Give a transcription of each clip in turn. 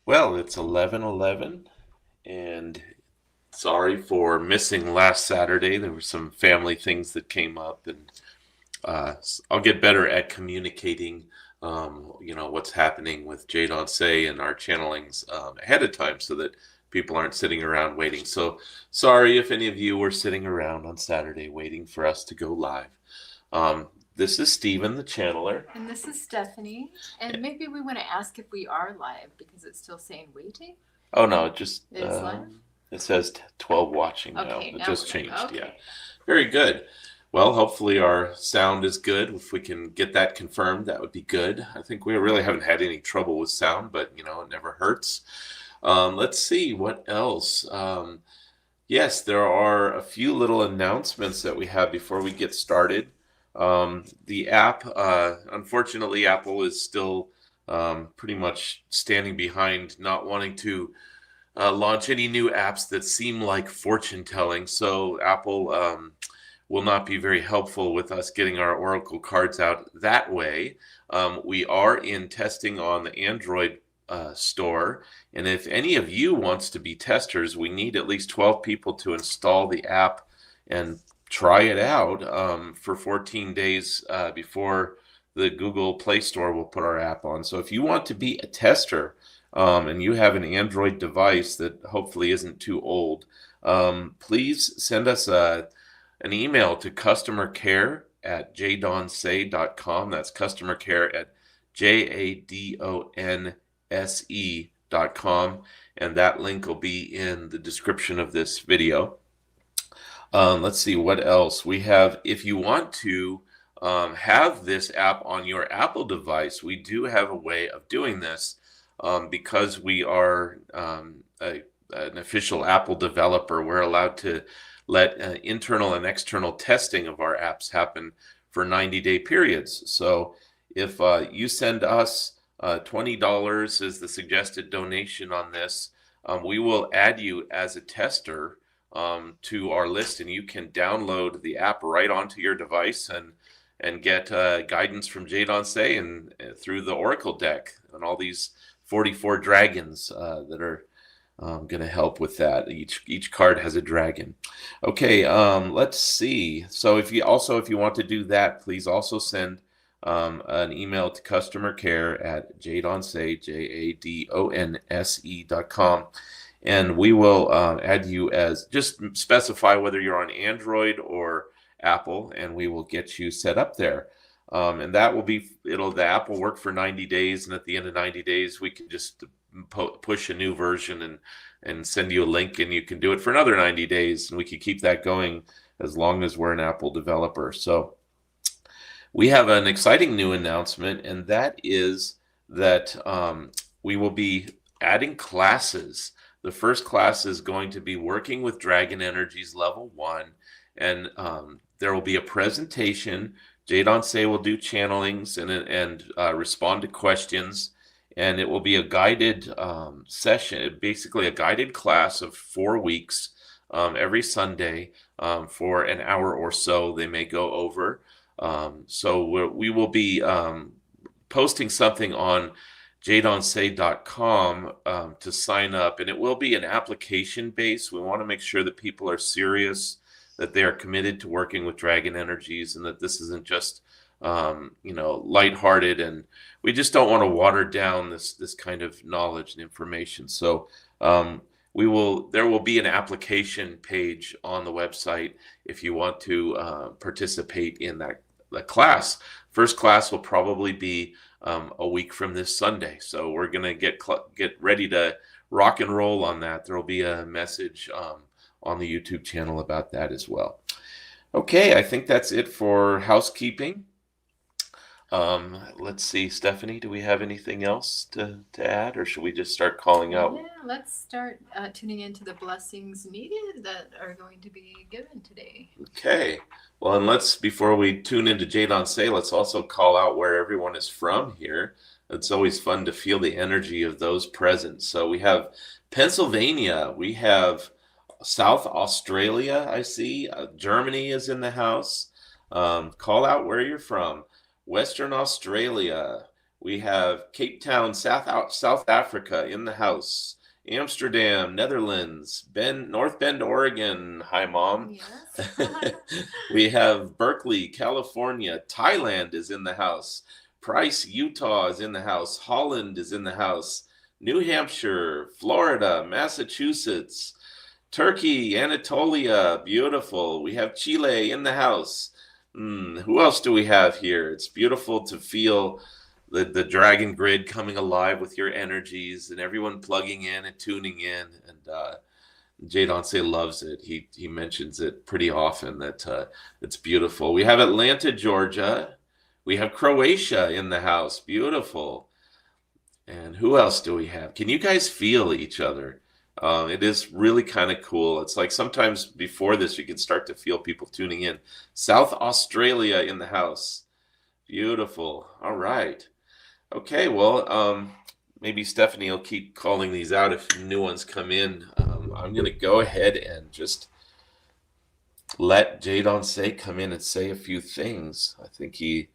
Well, it's 11:11, and sorry for missing last Saturday. There were some family things that came up, and I'll get better at communicating, what's happening with Jadon Se and our channelings ahead of time so that people aren't sitting around waiting. So sorry if any of you were sitting around on Saturday waiting for us to go live. This is Stephen, the channeler. And this is Stephanie. And maybe we want to ask if we are live because it's still saying waiting. Oh no, it just It is live? it says 12 watching now. Okay, It now just we're good. changed. Yeah. Okay. Very good. Well, hopefully our sound is good. If we can get that confirmed, that would be good. I think we really haven't had any trouble with sound, but it never hurts. Let's see what else. Yes, there are a few little announcements that we have before we get started. The app, unfortunately, Apple is still pretty much standing behind, not wanting to launch any new apps that seem like fortune telling. So Apple will not be very helpful with us getting our Oracle cards out that way. We are in testing on the Android store, and if any of you wants to be testers, we need at least 12 people to install the app and try it out for 14 days before the Google Play Store will put our app on. So if you want to be a tester and you have an Android device that hopefully isn't too old, please send us an email to customercare@jadonse.com. That's customercare@jadonse.com, and that link will be in the description of this video. Let's see what else we have. If you want to have this app on your Apple device, we do have a way of doing this because we are an official Apple developer. We're allowed to let internal and external testing of our apps happen for 90-day periods. So if you send us $20 as the suggested donation on this, we will add you as a tester to our list, and you can download the app right onto your device and get guidance from Jadon Se and through the Oracle deck and all these 44 dragons that are going to help with that. Each card has a dragon. Okay, let's see. So if you want to do that, please also send an email to customercare@jadonse, jadonse.com, and we will add you as, just specify whether you're on Android or Apple, and we will get you set up there. And that will be, the app will work for 90 days, and at the end of 90 days, we can just push a new version and send you a link, and you can do it for another 90 days, and we can keep that going as long as we're an Apple developer. So we have an exciting new announcement, and that is that we will be adding classes. The first class is going to be working with Dragon Energies level 1, and there will be a presentation. Jadon Se will do channelings and respond to questions, and it will be a guided session, basically a guided class of 4 weeks every Sunday for an hour or so. They may go over. So we will be posting something on jadonse.com to sign up, and it will be an application base. We want to make sure that people are serious, that they are committed to working with Dragon Energies, and that this isn't just lighthearted, and we just don't want to water down this kind of knowledge and information. So there will be an application page on the website if you want to participate in the class. First class will probably be a week from this Sunday, so we're gonna get ready to rock and roll on that. There will be a message on the YouTube channel about that as well. Okay, I think that's it for housekeeping. Let's see, Stephanie, do we have anything else to add, or should we just start calling out? Yeah, let's start tuning into the blessings needed that are going to be given today. Okay, well, and before we tune into Jadon Se, let's also call out where everyone is from here. It's always fun to feel the energy of those present. So we have Pennsylvania, we have South Australia, I see. Germany is in the house. Call out where you're from. Western Australia. We have Cape Town, South Africa in the house. Amsterdam, Netherlands, North Bend, Oregon. Hi, Mom. Yes. We have Berkeley, California. Thailand is in the house. Price, Utah is in the house. Holland is in the house. New Hampshire, Florida, Massachusetts, Turkey, Anatolia, beautiful. We have Chile in the house. Who else do we have here? It's beautiful to feel the dragon grid coming alive with your energies and everyone plugging in and tuning in. And Jadon Se loves it. He mentions it pretty often that it's beautiful. We have Atlanta, Georgia. We have Croatia in the house. Beautiful. And who else do we have? Can you guys feel each other? It is really kind of cool. It's like sometimes before this, you can start to feel people tuning in. South Australia in the house. Beautiful. All right. Okay, well, maybe Stephanie will keep calling these out if new ones come in. I'm going to go ahead and just let Jadon Se come in and say a few things. I think he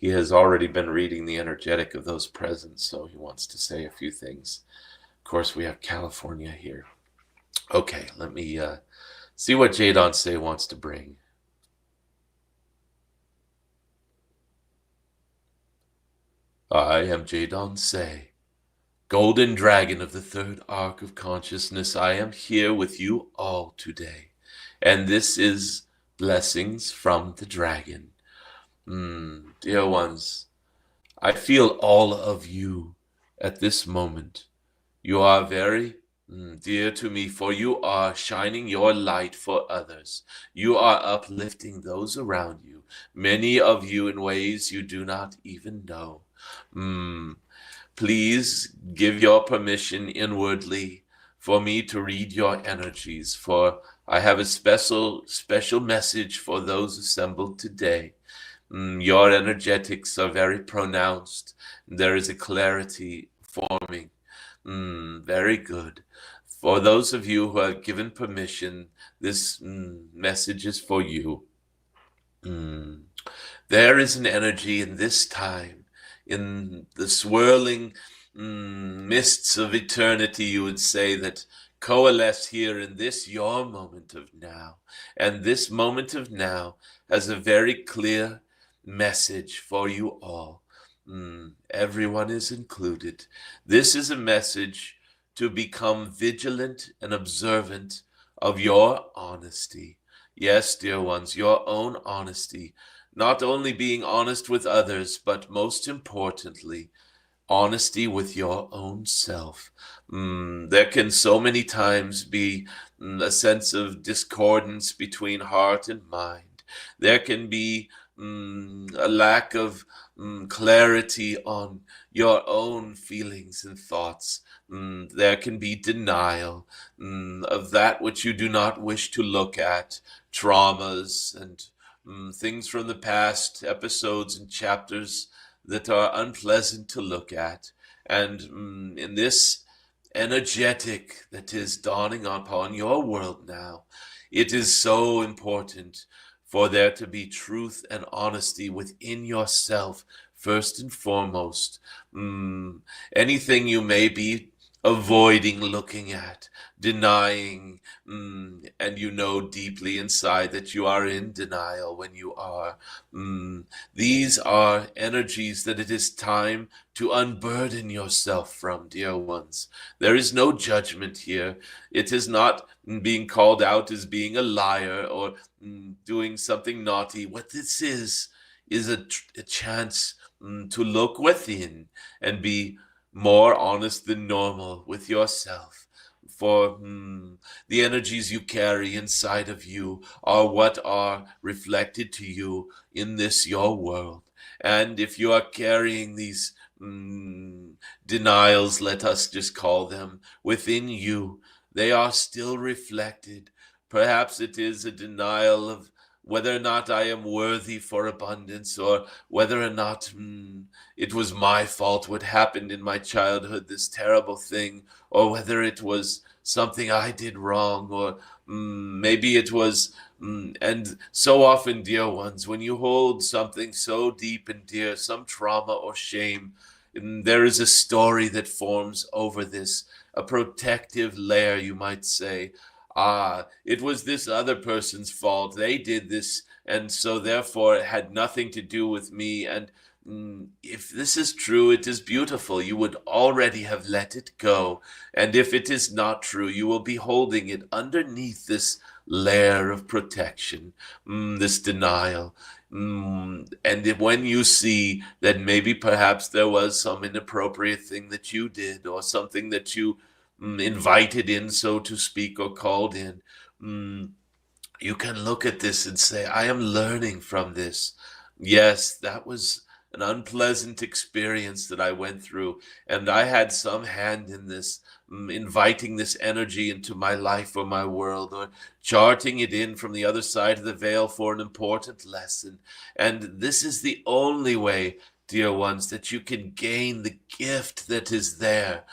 has already been reading the energetic of those presents, so he wants to say a few things. Of course, we have California here. Okay, let me see what Jadon Se wants to bring. I am Jadon Se, Golden Dragon of the third arc of consciousness. I am here with you all today, and this is Blessings from the Dragon. Dear ones, I feel all of you at this moment. You are very dear to me, for you are shining your light for others. You are uplifting those around you, many of you in ways you do not even know. Please give your permission inwardly for me to read your energies, for I have a special message for those assembled today. Your energetics are very pronounced. There is a clarity forming. Very good. For those of you who have given permission, this message is for you. There is an energy in this time, in the swirling mists of eternity, you would say, that coalesce here in this your moment of now. And this moment of now has a very clear message for you all. Everyone is included. This is a message to become vigilant and observant of your honesty. Yes, dear ones, your own honesty. Not only being honest with others, but most importantly, honesty with your own self. There can so many times be a sense of discordance between heart and mind. There can be a lack of clarity on your own feelings and thoughts. There can be denial of that which you do not wish to look at, traumas and things from the past, episodes and chapters that are unpleasant to look at. And in this energetic that is dawning upon your world now, it is so important for there to be truth and honesty within yourself, first and foremost. Anything you may be avoiding looking at, denying, and you know deeply inside that you are in denial when you are. These are energies that it is time to unburden yourself from, dear ones. There is no judgment here. It is not being called out as being a liar or doing something naughty. What this is a chance to look within and be more honest than normal with yourself. For the energies you carry inside of you are what are reflected to you in this your world. And if you are carrying these denials, let us just call them, within you, they are still reflected. Perhaps it is a denial of whether or not I am worthy for abundance, or whether or not it was my fault what happened in my childhood, this terrible thing, or whether it was something I did wrong, or maybe it was, and so often, dear ones, when you hold something so deep and dear, some trauma or shame, There is a story that forms over this, a protective layer, you might say. Ah, it was this other person's fault. They did this, and so therefore it had nothing to do with me. And if this is true, it is beautiful. You would already have let it go. And if it is not true, you will be holding it underneath this layer of protection, this denial. And when you see that maybe perhaps there was some inappropriate thing that you did, or something that you invited in, so to speak, or called in, you can look at this and say, I am learning from this. Yes, that was an unpleasant experience that I went through, and I had some hand in this, inviting this energy into my life or my world, or charting it in from the other side of the veil for an important lesson. And this is the only way, dear ones, that you can gain the gift that is there.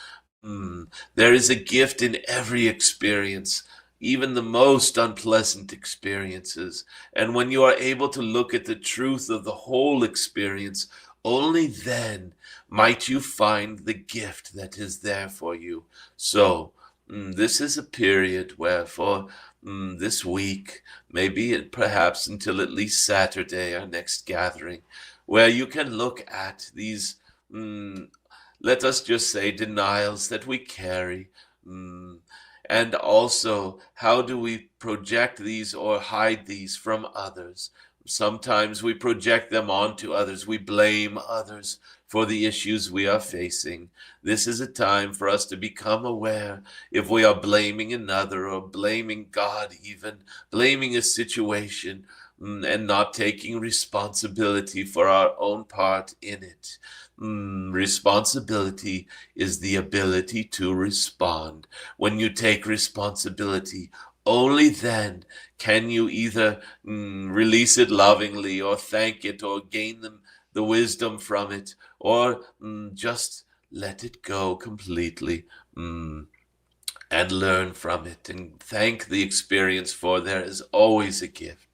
There is a gift in every experience, even the most unpleasant experiences. And when you are able to look at the truth of the whole experience, only then might you find the gift that is there for you. So, this is a period where for this week, maybe perhaps until at least Saturday, our next gathering, where you can look at these, let us just say, denials that we carry. And also, how do we project these or hide these from others? Sometimes we project them onto others. We blame others for the issues we are facing. This is a time for us to become aware if we are blaming another, or blaming God, even blaming a situation, and not taking responsibility for our own part in it. Responsibility is the ability to respond. When you take responsibility, only then can you either release it lovingly, or thank it, or gain the wisdom from it, or just let it go completely, and learn from it and thank the experience, for there is always a gift.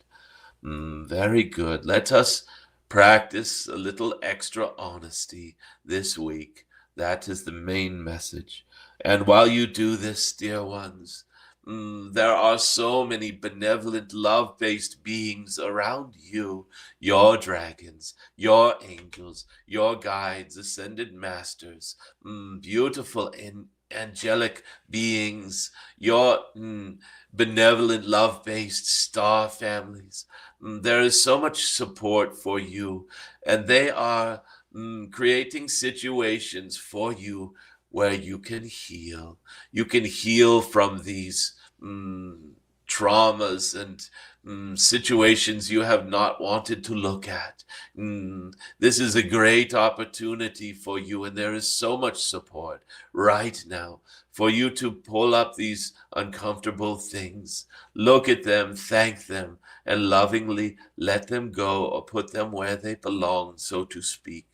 Very good. Let us practice a little extra honesty this week. That is the main message. And while you do this, dear ones, there are so many benevolent, love-based beings around you, your dragons, your angels, your guides, ascended masters, beautiful and angelic beings, your benevolent, love-based star families. There is so much support for you, and they are creating situations for you where you can heal. You can heal from these traumas and situations you have not wanted to look at. This is a great opportunity for you, and there is so much support right now for you to pull up these uncomfortable things, look at them, thank them, and lovingly let them go, or put them where they belong, so to speak.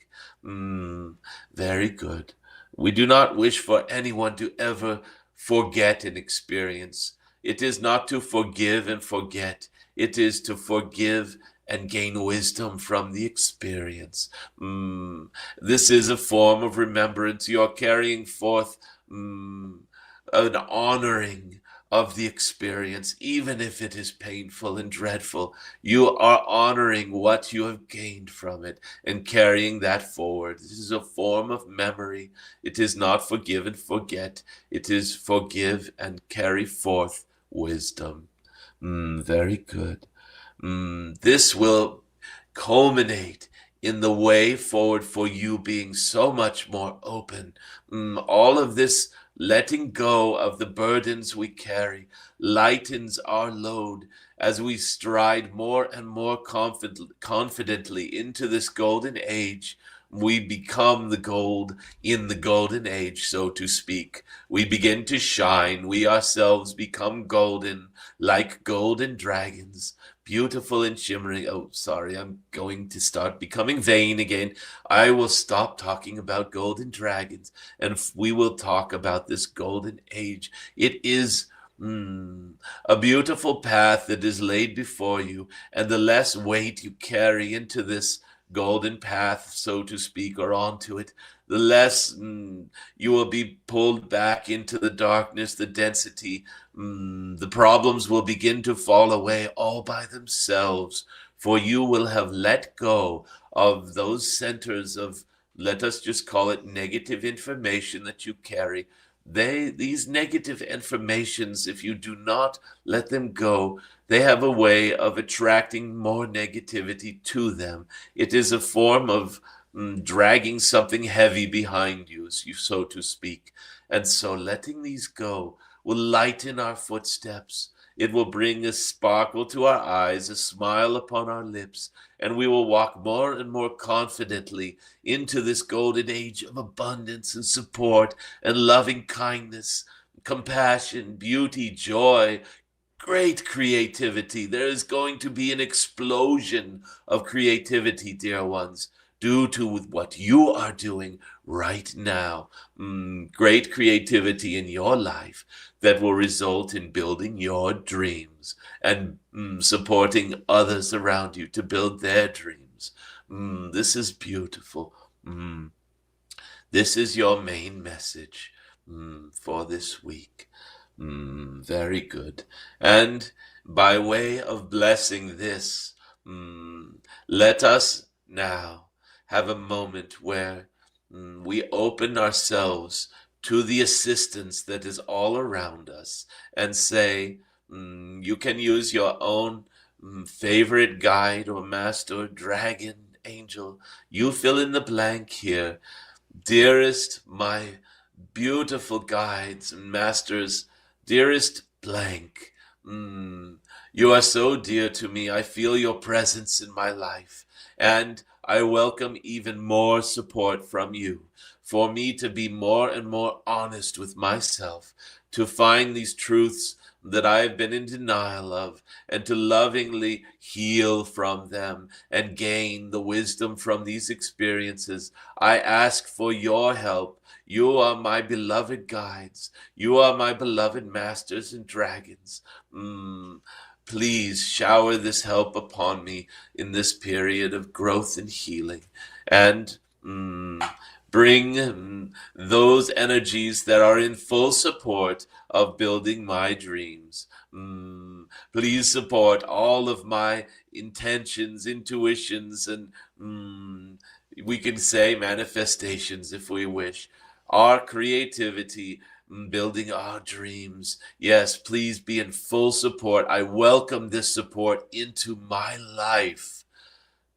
Very good. We do not wish for anyone to ever forget an experience. It is not to forgive and forget. It is to forgive and gain wisdom from the experience. This is a form of remembrance. You're carrying forth an honoring of the experience, even if it is painful and dreadful. You are honoring what you have gained from it and carrying that forward. This is a form of memory. It is not forgive and forget. It is forgive and carry forth wisdom. Very good. This will culminate in the way forward for you being so much more open. All of this letting go of the burdens we carry lightens our load as we stride more and more confidently into this golden age. We become the gold in the golden age, so to speak. We begin to shine. We ourselves become golden, like golden dragons, beautiful and shimmering. Oh, sorry, I'm going to start becoming vain again. I will stop talking about golden dragons, and we will talk about this golden age. It is a beautiful path that is laid before you, and the less weight you carry into this golden path, so to speak, or onto it, the less you will be pulled back into the darkness, the density. The problems will begin to fall away all by themselves, for you will have let go of those centers of, let us just call it, negative information that you carry. These negative informations, if you do not let them go, they have a way of attracting more negativity to them. It is a form of dragging something heavy behind you, so to speak. And so letting these go will lighten our footsteps. It will bring a sparkle to our eyes, a smile upon our lips, and we will walk more and more confidently into this golden age of abundance and support and loving kindness, compassion, beauty, joy, great creativity. There is going to be an explosion of creativity, dear ones, due to what you are doing right now. Great creativity in your life that will result in building your dreams and supporting others around you to build their dreams. This is beautiful. This is your main message for this week. Very good. And by way of blessing this, let us now have a moment where we open ourselves to the assistance that is all around us and say, you can use your own favorite guide or master or dragon, angel. You fill in the blank here. Dearest, my beautiful guides and masters, dearest blank, you are so dear to me. I feel your presence in my life, and I welcome even more support from you for me to be more and more honest with myself, to find these truths that I have been in denial of, and to lovingly heal from them and gain the wisdom from these experiences. I ask for your help. You are my beloved guides. You are my beloved masters and dragons. Please shower this help upon me in this period of growth and healing. And bring those energies that are in full support of building my dreams. Please support all of my intentions, intuitions, and we can say manifestations if we wish. Our creativity, building our dreams. Yes, please be in full support. I welcome this support into my life.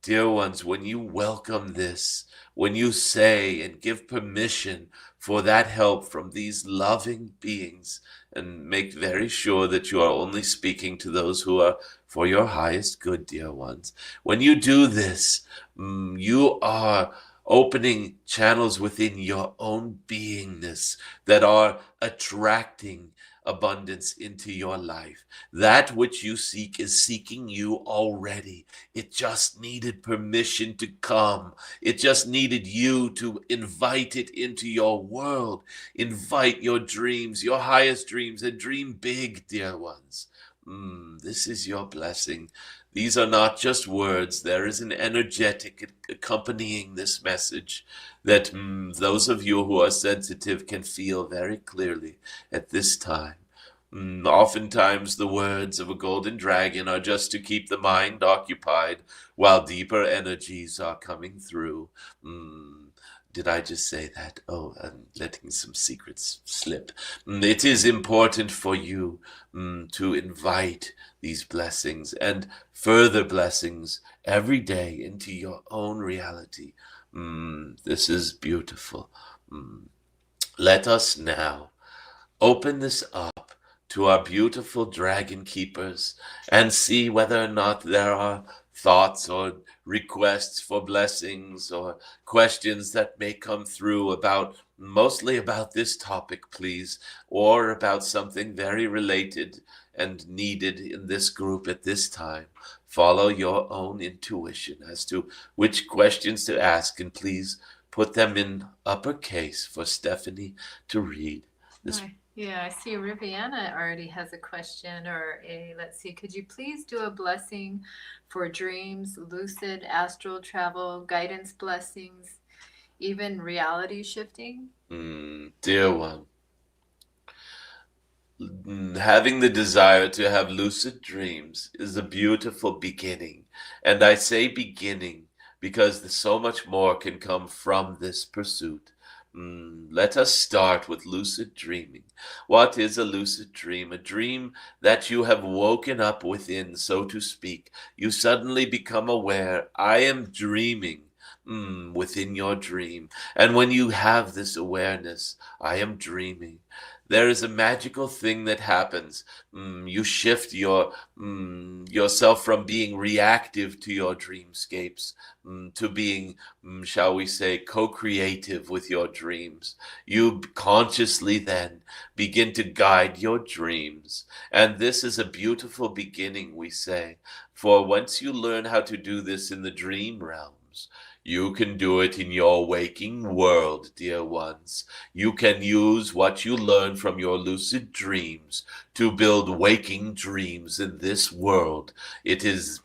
Dear ones, when you welcome this, when you say and give permission for that help from these loving beings, and make very sure that you are only speaking to those who are for your highest good, dear ones. When you do this, you are opening channels within your own beingness that are attracting abundance into your life. That which you seek is seeking you already. It just needed permission to come. It just needed you to invite it into your world. Invite your dreams, your highest dreams, and dream big, dear ones. This is your blessing. These are not just words. There is an energetic accompanying this message that those of you who are sensitive can feel very clearly at this time. Oftentimes the words of a golden dragon are just to keep the mind occupied while deeper energies are coming through. Did I just say that? Oh, I'm letting some secrets slip. It is important for you to invite these blessings and further blessings every day into your own reality. This is beautiful. Let us now open this up to our beautiful dragon keepers and see whether or not there are thoughts or requests for blessings or questions that may come through about, mostly about this topic, please, or about something very related and needed in this group at this time. Follow your own intuition as to which questions to ask, and please put them in uppercase for Stephanie to read. Hi. Yeah, I see Riviana already has a question or let's see, could you please do a blessing for dreams, lucid, astral travel, guidance blessings, even reality shifting? Dear one, having the desire to have lucid dreams is a beautiful beginning. And I say beginning because so much more can come from this pursuit. Let us start with lucid dreaming. What is a lucid dream? A dream that you have woken up within, so to speak. You suddenly become aware, I am dreaming. Within your dream. And when you have this awareness, I am dreaming, there is a magical thing that happens. You shift yourself from being reactive to your dreamscapes to being, shall we say, co-creative with your dreams. You consciously then begin to guide your dreams. And this is a beautiful beginning, we say. For once you learn how to do this in the dream realms, you can do it in your waking world, dear ones. You can use what you learn from your lucid dreams to build waking dreams in this world. It is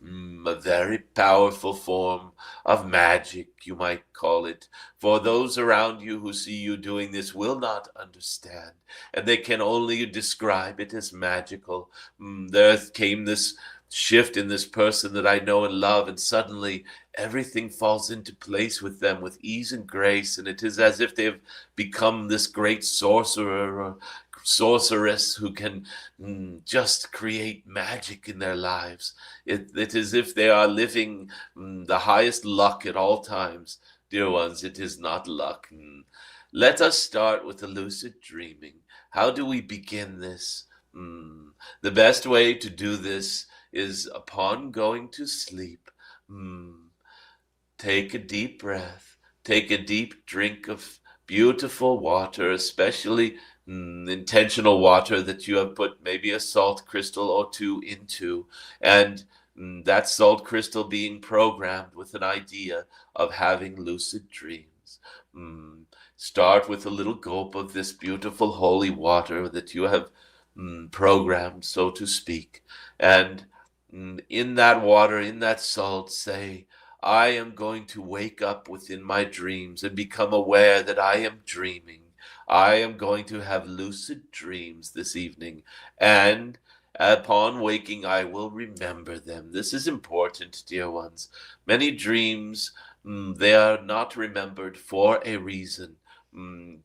a very powerful form of magic, you might call it. For those around you who see you doing this will not understand, and they can only describe it as magical. There came this shift in this person that I know and love, and suddenly everything falls into place with them with ease and grace, and it is as if they've become this great sorcerer or sorceress who can just create magic in their lives. It is as if they are living the highest luck at all times. Dear ones, it is not luck. Let us start with the lucid dreaming. How do we begin this? The best way to do this is upon going to sleep. Take a deep breath. Take a deep drink of beautiful water, especially intentional water that you have put maybe a salt crystal or two into. And that salt crystal being programmed with an idea of having lucid dreams. Mm, Start with a little gulp of this beautiful holy water that you have programmed, so to speak. And in that water, in that salt, say, I am going to wake up within my dreams and become aware that I am dreaming. I am going to have lucid dreams this evening, and upon waking, I will remember them. This is important, dear ones. Many dreams, they are not remembered for a reason.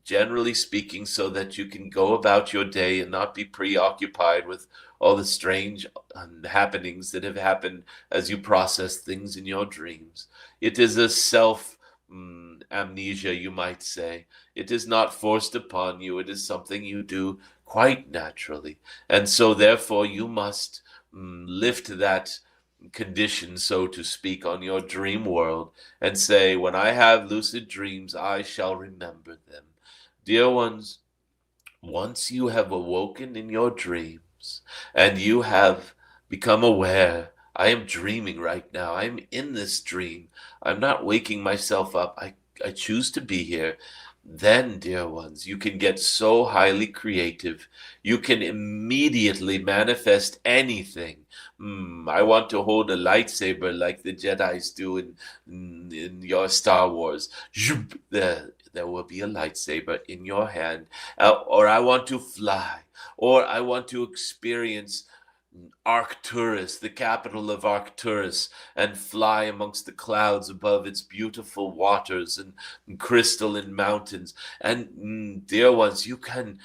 Generally speaking, so that you can go about your day and not be preoccupied with all the strange happenings that have happened as you process things in your dreams. It is a self amnesia, you might say. It is not forced upon you, it is something you do quite naturally. And so, therefore, you must lift that condition, so to speak, on your dream world and say, when I have lucid dreams, I shall remember them. Dear ones, once you have awoken in your dreams and you have become aware, I am dreaming right now. I'm in this dream. I'm not waking myself up. I choose to be here. Then, dear ones, you can get so highly creative. You can immediately manifest anything. I want to hold a lightsaber like the Jedi's do in your Star Wars. Zhoop, there will be a lightsaber in your hand. Or I want to fly, or I want to experience Arcturus, the capital of Arcturus, and fly amongst the clouds above its beautiful waters and crystalline mountains. And dear ones, you can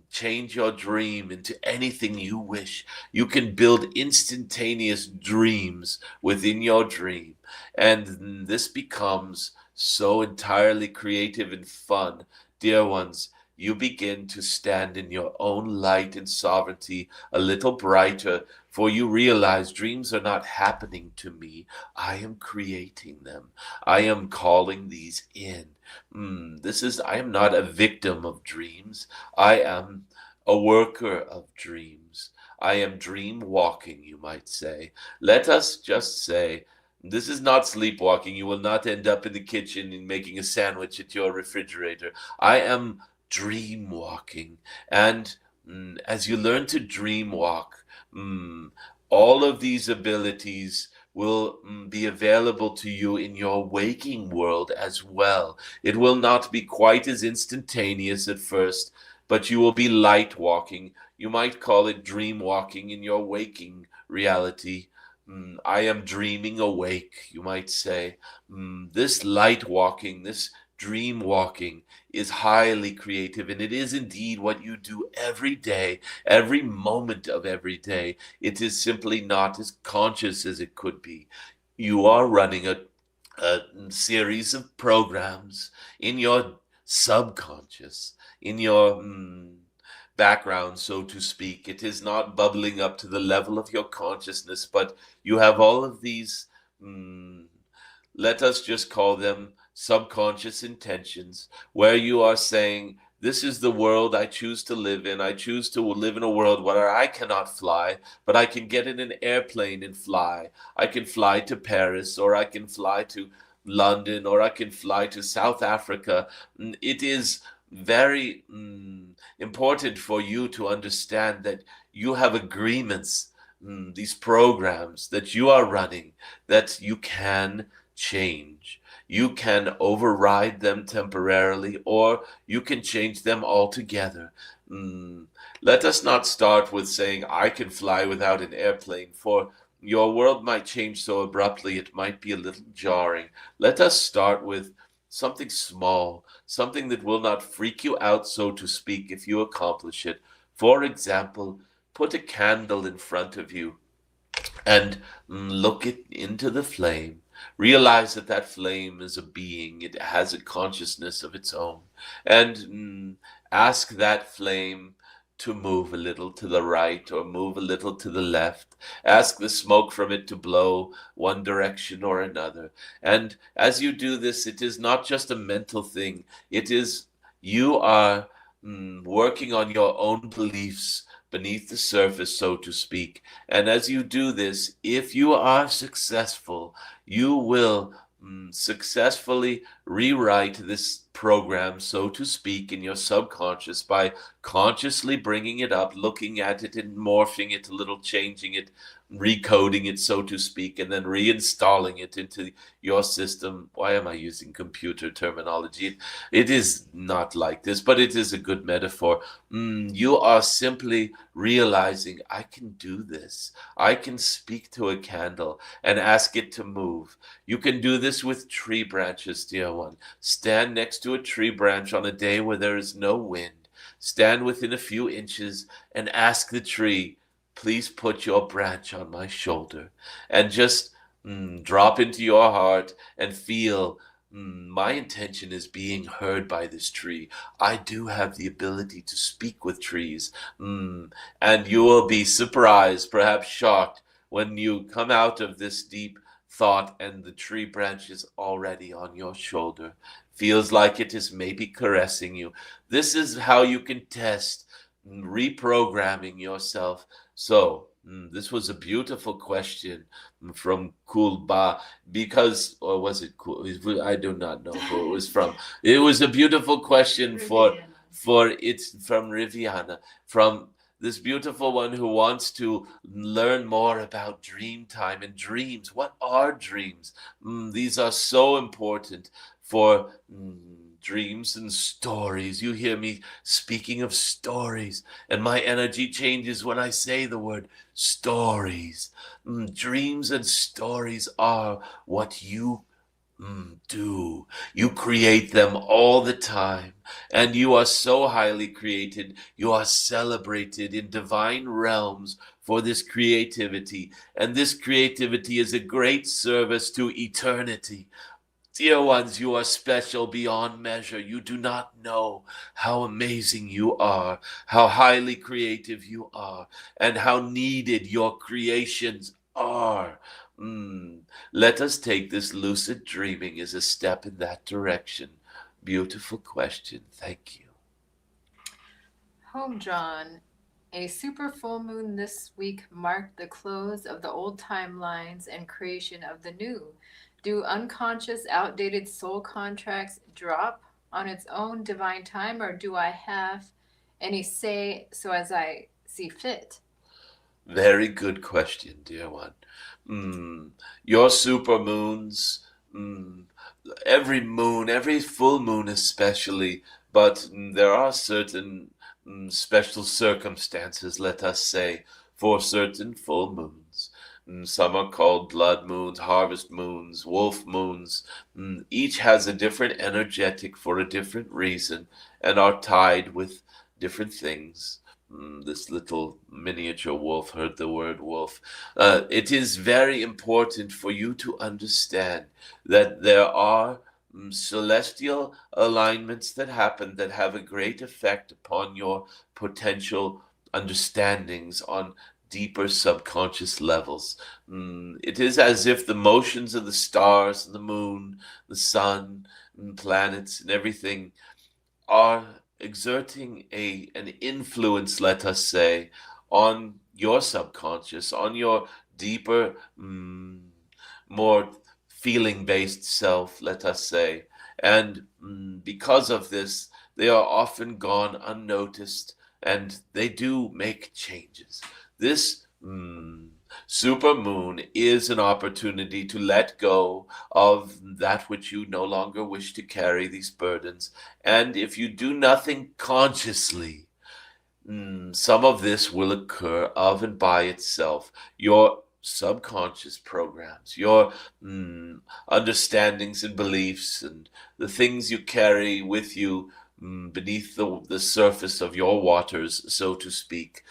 change your dream into anything you wish. You can build instantaneous dreams within your dream. And this becomes so entirely creative and fun. Dear ones, you begin to stand in your own light and sovereignty a little brighter, for you realize dreams are not happening to me. I am creating them. I am calling these in. I am not a victim of dreams. I am a worker of dreams. I am dream walking, you might say. Let us just say, this is not sleepwalking. You will not end up in the kitchen and making a sandwich at your refrigerator. I am dream walking. And as you learn to dream walk, mm, all of these abilities will be available to you in your waking world as well. It will not be quite as instantaneous at first, but you will be light walking. You might call it dream walking in your waking reality. I am dreaming awake, you might say. This light walking, this dream walking is highly creative, and it is indeed what you do every day, every moment of every day. It is simply not as conscious as it could be. You are running a series of programs in your subconscious, in your background, so to speak. It is not bubbling up to the level of your consciousness, but you have all of these, mm, let us just call them subconscious intentions, where you are saying, this is the world I choose to live in. I choose to live in a world where I cannot fly, but I can get in an airplane and fly. I can fly to Paris, or I can fly to London, or I can fly to South Africa. It is very important for you to understand that you have agreements, these programs that you are running, that you can change. You can override them temporarily, or you can change them altogether. Mm, Let us not start with saying, I can fly without an airplane, for your world might change so abruptly it might be a little jarring. Let us start with something small, something that will not freak you out, so to speak, if you accomplish it. For example, put a candle in front of you and look it into the flame. Realize that that flame is a being. It has a consciousness of its own. And ask that flame to move a little to the right or move a little to the left. Ask the smoke from it to blow one direction or another. And as you do this, it is not just a mental thing. It is you are working on your own beliefs beneath the surface, so to speak. And as you do this, if you are successful, you will successfully rewrite this program, so to speak, in your subconscious by consciously bringing it up, looking at it and morphing it a little, changing it, recoding it, so to speak, and then reinstalling it into your system. Why am I using computer terminology? It is not like this, but it is a good metaphor. You are simply realizing, I can do this. I can speak to a candle and ask it to move. You can do this with tree branches, dear one. Stand next to a tree branch on a day where there is no wind. Stand within a few inches and ask the tree, please put your branch on my shoulder. And just drop into your heart and feel, my intention is being heard by this tree. I do have the ability to speak with trees. And you will be surprised, perhaps shocked, when you come out of this deep thought and the tree branch is already on your shoulder. Feels like it is maybe caressing you. This is how you can test reprogramming yourself. So, this was a beautiful question from Kulba, because, or was it cool? I do not know who it was from. It was a beautiful question for it's from Riviana, from this beautiful one who wants to learn more about dream time and dreams. What are dreams? These are so important for dreams and stories. You hear me speaking of stories, and my energy changes when I say the word stories. Dreams and stories are what you do. You create them all the time, and you are so highly created. You are celebrated in divine realms for this creativity, and this creativity is a great service to eternity. Dear ones, you are special beyond measure. You do not know how amazing you are, how highly creative you are, and how needed your creations are. Let us take this lucid dreaming as a step in that direction. Beautiful question. Thank you. Home drawn. A super full moon this week marked the close of the old timelines and creation of the new. Do unconscious, outdated soul contracts drop? on its own divine time, or do I have any say so as I see fit? Very good question, dear one. Mm, your supermoons, mm, every moon, every full moon especially, but there are certain special circumstances, let us say, for certain full moons. Some are called blood moons, harvest moons, wolf moons. Each has a different energetic for a different reason and are tied with different things. This little miniature wolf heard the word wolf. It is very important for you to understand that there are celestial alignments that happen that have a great effect upon your potential understandings on deeper subconscious levels. It is as if the motions of the stars, the moon, the sun, and planets, and everything are exerting an influence, let us say, on your subconscious, on your deeper, more feeling based self, let us say. And because of this, they are often gone unnoticed and they do make changes. This super moon is an opportunity to let go of that which you no longer wish to carry, these burdens. And if you do nothing consciously, some of this will occur of and by itself. Your subconscious programs, your understandings and beliefs, and the things you carry with you beneath the surface of your waters, so to speak,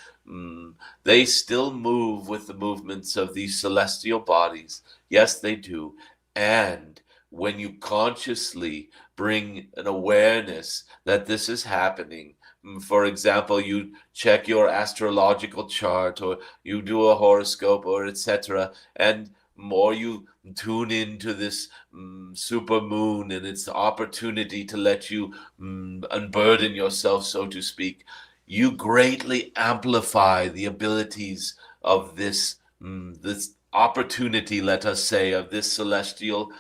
they still move with the movements of these celestial bodies. Yes, they do. And when you consciously bring an awareness that this is happening, for example, you check your astrological chart or you do a horoscope or etc. And more you tune into this super moon and its opportunity to let you unburden yourself, so to speak, you greatly amplify the abilities of this opportunity, let us say, of this celestial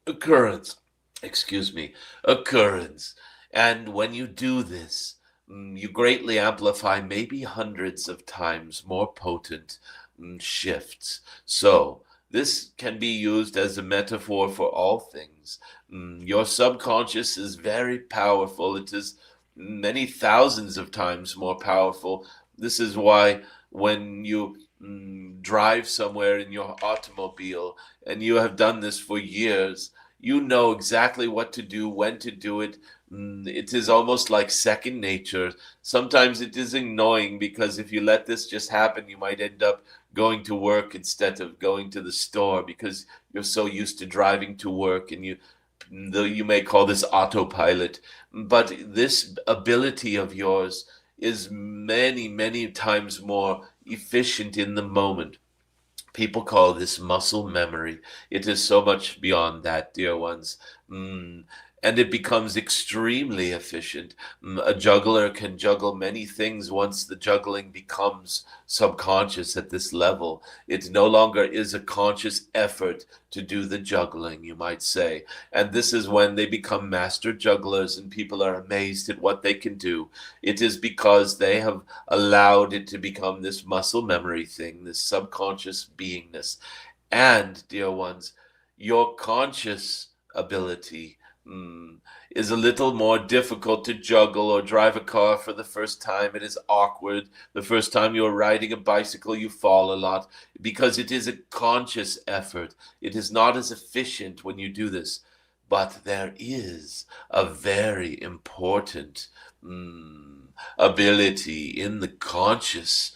occurrence. Excuse me, occurrence. And when you do this, you greatly amplify maybe hundreds of times more potent shifts. So, this can be used as a metaphor for all things. Your subconscious is very powerful. It is many thousands of times more powerful. This is why when you drive somewhere in your automobile, and you have done this for years, you know exactly what to do, when to do it. It is almost like second nature. Sometimes it is annoying because if you let this just happen, you might end up going to work instead of going to the store because you're so used to driving to work, and though you may call this autopilot, but this ability of yours is many, many times more efficient in the moment. People call this muscle memory. It is so much beyond that, dear ones. Mm, and it becomes extremely efficient. A juggler can juggle many things once the juggling becomes subconscious at this level. It no longer is a conscious effort to do the juggling, you might say. And this is when they become master jugglers and people are amazed at what they can do. It is because they have allowed it to become this muscle memory thing, this subconscious beingness. And, dear ones, your conscious ability is a little more difficult to juggle or drive a car for the first time. It is awkward. The first time you're riding a bicycle, you fall a lot because it is a conscious effort. It is not as efficient when you do this. But there is a very important ability in the conscious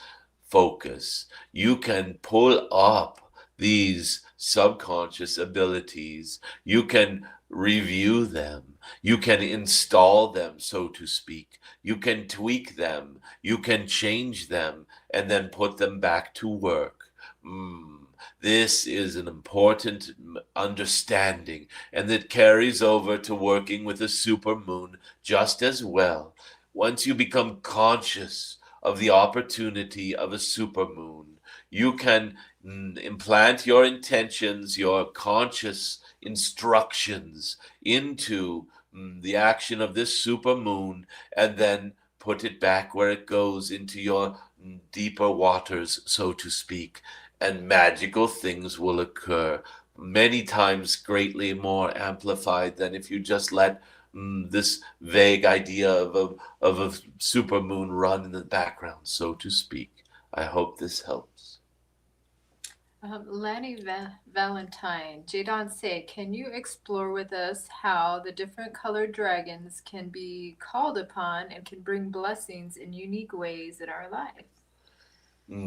focus. You can pull up these subconscious abilities. You can review them. You can install them, so to speak. You can tweak them. You can change them and then put them back to work. This is an important understanding, and it carries over to working with a supermoon just as well. Once you become conscious of the opportunity of a supermoon, you can implant your intentions, your conscious instructions into the action of this super moon, and then put it back where it goes into your deeper waters, so to speak, and magical things will occur, many times greatly more amplified than if you just let this vague idea of a supermoon run in the background, so to speak. I hope this helps. Valentine, Jadon Se, can you explore with us how the different colored dragons can be called upon and can bring blessings in unique ways in our life?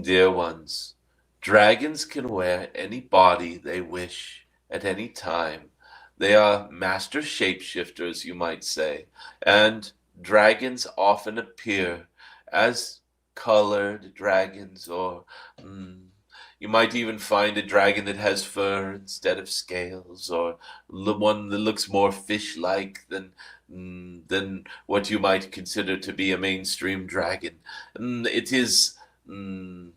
Dear ones, dragons can wear any body they wish at any time. They are master shapeshifters, you might say, and dragons often appear as colored dragons, or you might even find a dragon that has fur instead of scales, or one that looks more fish-like than what you might consider to be a mainstream dragon. It is Mm,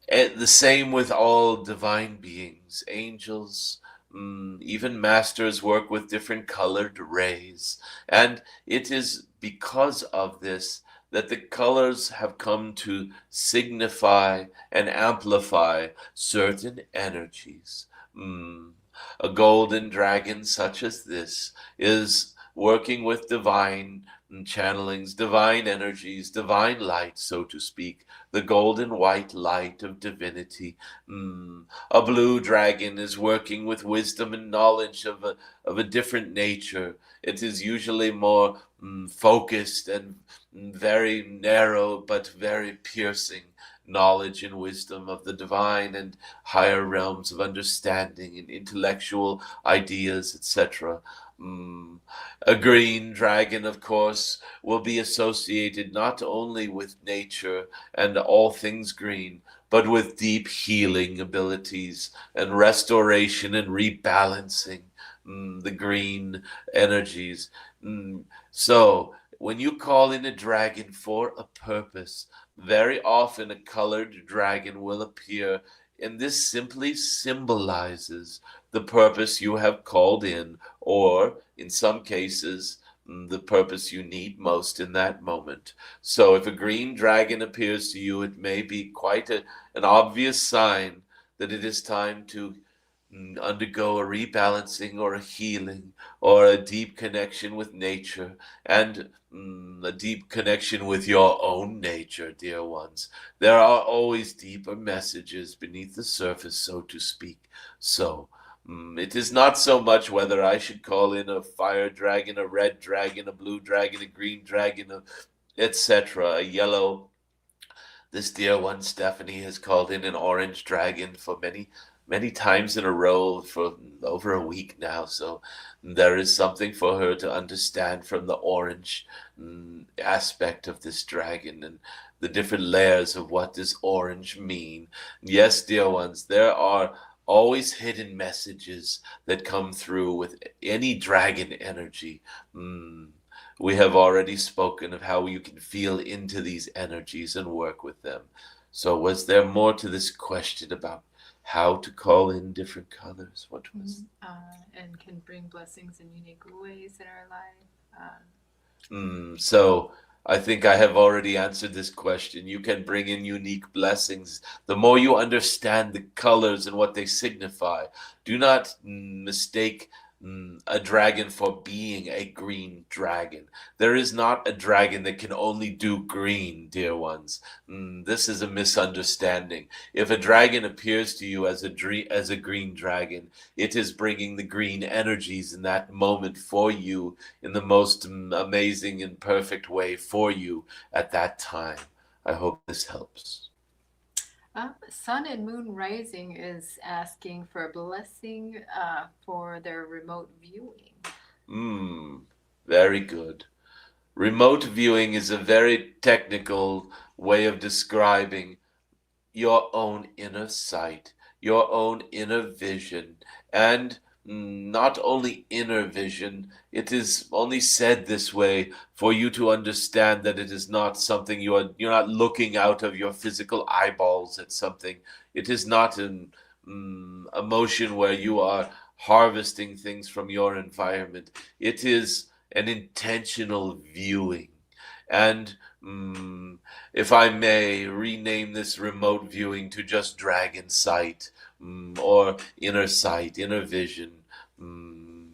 the same with all divine beings, angels, even masters work with different colored rays. And it is because of this that the colors have come to signify and amplify certain energies. Mm, a golden dragon such as this is working with divine channelings, divine energies, divine light, so to speak, the golden white light of divinity. A blue dragon is working with wisdom and knowledge of a different nature. It is usually more focused and very narrow, but very piercing knowledge and wisdom of the divine and higher realms of understanding and intellectual ideas, etc. A green dragon, of course, will be associated not only with nature and all things green, but with deep healing abilities and restoration and rebalancing the green energies. So, when you call in a dragon for a purpose, very often a colored dragon will appear, and this simply symbolizes the purpose you have called in, or in some cases, the purpose you need most in that moment. So if a green dragon appears to you, it may be quite an obvious sign that it is time to undergo a rebalancing or a healing or a deep connection with nature and a deep connection with your own nature, dear ones. There are always deeper messages beneath the surface, so to speak. So, it is not so much whether I should call in a fire dragon, a red dragon, a blue dragon, a green dragon, etc., a yellow. This dear one, Stephanie, has called in an orange dragon for many times in a row for over a week now. So there is something for her to understand from the orange aspect of this dragon and the different layers of what does orange mean. Yes, dear ones, there are always hidden messages that come through with any dragon energy. We have already spoken of how you can feel into these energies and work with them. So was there more to this question about how to call in different colors? What was? And can bring blessings in unique ways in our life. So I think I have already answered this question. You can bring in unique blessings. The more you understand the colors and what they signify, do not mistake a dragon for being a green dragon. There is not a dragon that can only do green, dear ones. This is a misunderstanding. If a dragon appears to you as a green dragon, it is bringing the green energies in that moment for you in the most amazing and perfect way for you at that time. I hope this helps. Sun and Moon Rising is asking for a blessing for their remote viewing. Very good. Remote viewing is a very technical way of describing your own inner sight, your own inner vision, and not only inner vision, it is only said this way for you to understand that it is not something you're not looking out of your physical eyeballs at something. It is not an emotion where you are harvesting things from your environment. It is and intentional viewing. And if I may rename this remote viewing to just dragon sight, or inner sight, inner vision, mm,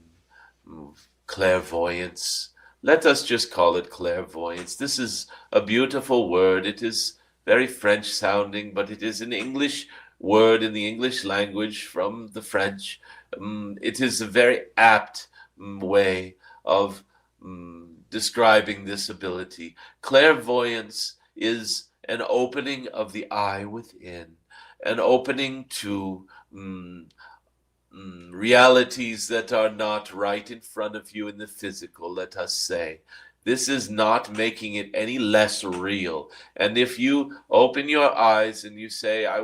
clairvoyance. Let us just call it clairvoyance. This is a beautiful word. It is very French sounding, but it is an English word in the English language from the French. It is a very apt way of describing this ability. Clairvoyance is an opening of the eye within, an opening to realities that are not right in front of you in the physical, let us say. This is not making it any less real. And if you open your eyes and you say, I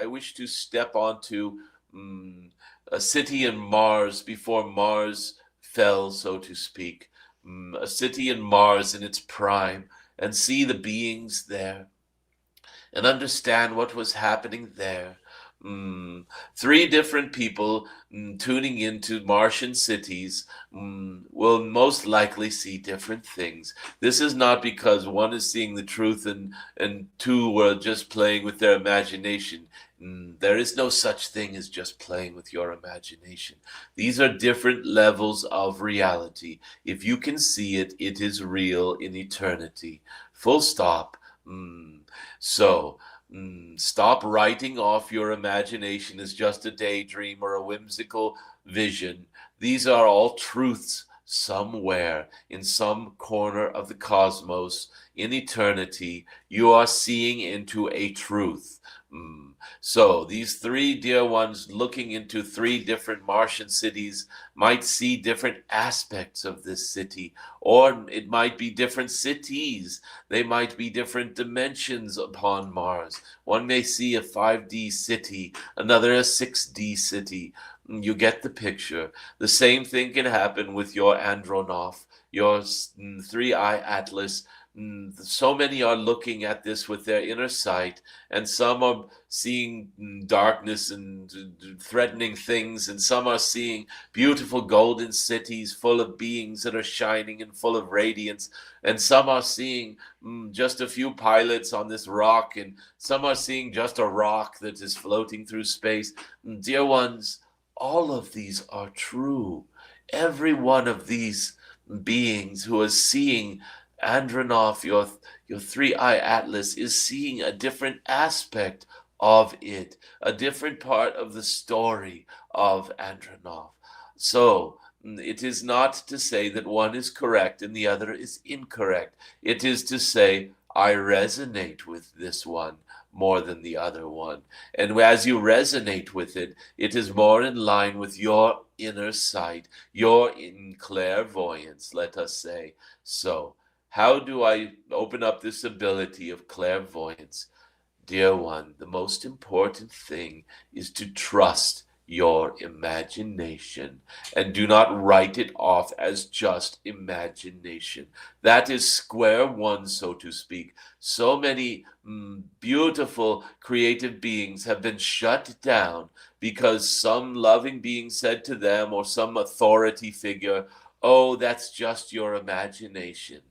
wish to step onto a city in Mars before Mars fell, so to speak, a city in Mars in its prime, and see the beings there and understand what was happening there. Three different people tuning into Martian cities will most likely see different things. This is not because one is seeing the truth and two were just playing with their imagination. There is no such thing as just playing with your imagination. These are different levels of reality. If you can see it, it is real in eternity. Full stop. So, stop writing off your imagination as just a daydream or a whimsical vision. These are all truths somewhere in some corner of the cosmos in eternity. You are seeing into a truth. So these three dear ones looking into three different Martian cities might see different aspects of this city, or it might be different cities. They might be different dimensions upon Mars. One may see a 5D city, another a 6D city. You get the picture. The same thing can happen with your Andronoff, your three-eye atlas. So many are looking at this with their inner sight, and some are seeing darkness and threatening things, and some are seeing beautiful golden cities full of beings that are shining and full of radiance, and some are seeing just a few pilots on this rock, and some are seeing just a rock that is floating through space. Dear ones, all of these are true. Every one of these beings who is seeing Andronoff, your three-eye atlas, is seeing a different aspect of it, a different part of the story of Andronoff. So it is not to say that one is correct and the other is incorrect. It is to say, I resonate with this one more than the other one. And as you resonate with it, it is more in line with your inner sight, your clairvoyance, let us say. So, how do I open up this ability of clairvoyance? Dear one, the most important thing is to trust your imagination and do not write it off as just imagination. That is square one, so to speak. So many beautiful creative beings have been shut down because some loving being said to them, or some authority figure, oh, that's just your imagination.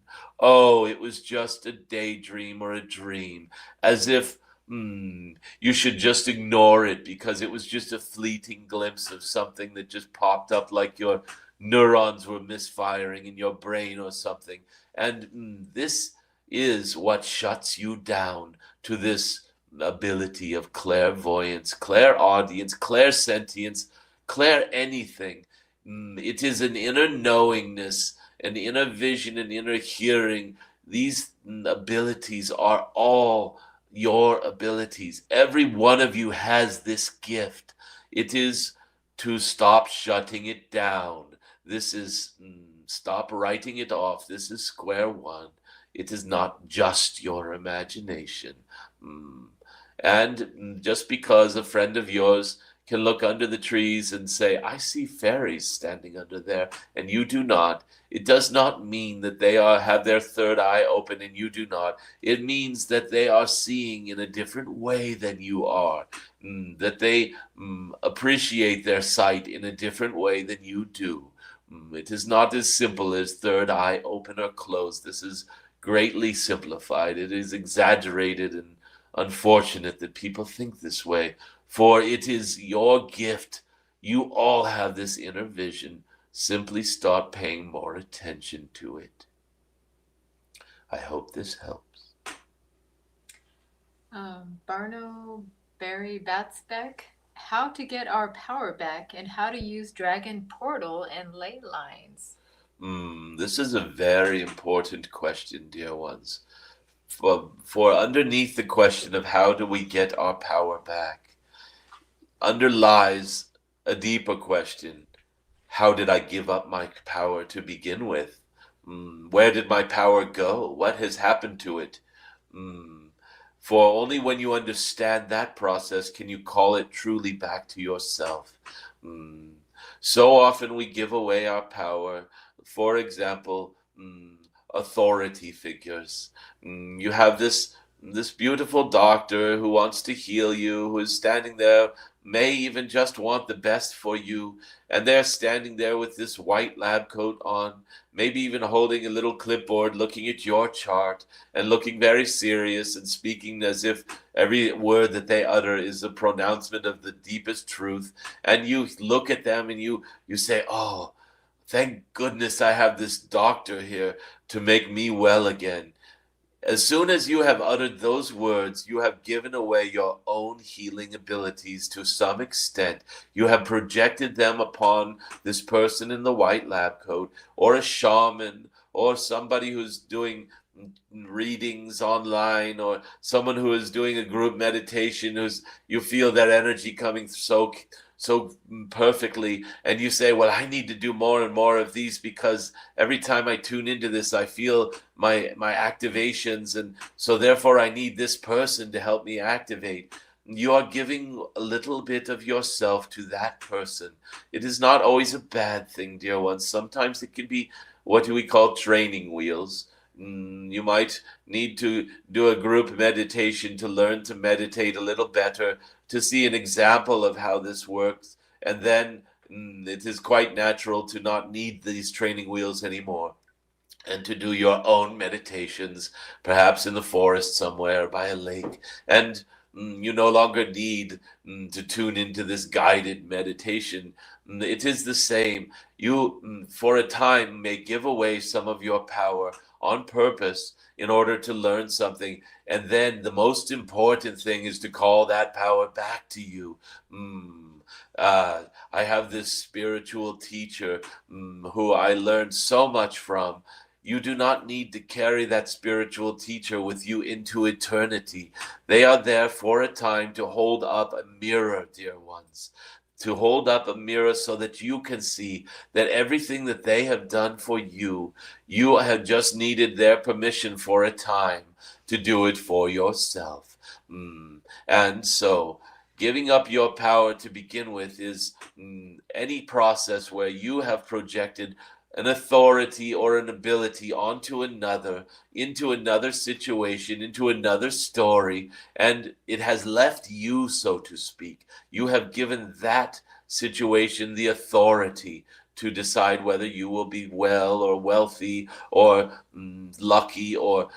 Oh, it was just a daydream or a dream, as if you should just ignore it because it was just a fleeting glimpse of something that just popped up, like your neurons were misfiring in your brain or something. And this is what shuts you down to this ability of clairvoyance, clairaudience, clairsentience, clair anything. It is an inner knowingness, an inner vision, an inner hearing. These abilities are all your abilities. Every one of you has this gift. It is to stop shutting it down. This is stop writing it off. This is square one. It is not just your imagination. And just because a friend of yours can look under the trees and say, I see fairies standing under there, and you do not, it does not mean that they have their third eye open and you do not. It means that they are seeing in a different way than you are, that they appreciate their sight in a different way than you do. It is not as simple as third eye open or closed. This is greatly simplified. It is exaggerated and unfortunate that people think this way, for it is your gift. You all have this inner vision. Simply start paying more attention to it. I hope this helps. Barno Barry Batsbeck, how to get our power back and how to use Dragon Portal and ley lines. This is a very important question, dear ones. For underneath the question of how do we get our power back, underlies a deeper question. How did I give up my power to begin with? Where did my power go? What has happened to it? For only when you understand that process can you call it truly back to yourself. So often we give away our power. For example, authority figures. You have this beautiful doctor who wants to heal you, who is standing there, may even just want the best for you, and they're standing there with this white lab coat on, maybe even holding a little clipboard, looking at your chart and looking very serious and speaking as if every word that they utter is a pronouncement of the deepest truth. And you look at them and you say, oh, thank goodness I have this doctor here to make me well again. As soon as you have uttered those words, you have given away your own healing abilities to some extent. You have projected them upon this person in the white lab coat, or a shaman, or somebody who's doing readings online, or someone who is doing a group meditation, who's you feel that energy coming so perfectly, and you say, well, I need to do more and more of these because every time I tune into this I feel my activations, and so therefore I need this person to help me activate. You are giving a little bit of yourself to that person. It is not always a bad thing, dear ones. Sometimes it can be what we call training wheels. You might need to do a group meditation to learn to meditate a little better, to see an example of how this works, and then it is quite natural to not need these training wheels anymore, and to do your own meditations, perhaps in the forest somewhere by a lake, and you no longer need to tune into this guided meditation. It is the same. You, for a time, may give away some of your power on purpose in order to learn something. And then the most important thing is to call that power back to you. I have this spiritual teacher who I learned so much from. You do not need to carry that spiritual teacher with you into eternity. They are there for a time to hold up a mirror, dear ones. To hold up a mirror so that you can see that everything that they have done for you, you have just needed their permission for a time to do it for yourself. And so giving up your power to begin with is any process where you have projected an authority or an ability onto another, into another situation, into another story, and it has left you, so to speak. You have given that situation the authority to decide whether you will be well or wealthy or lucky or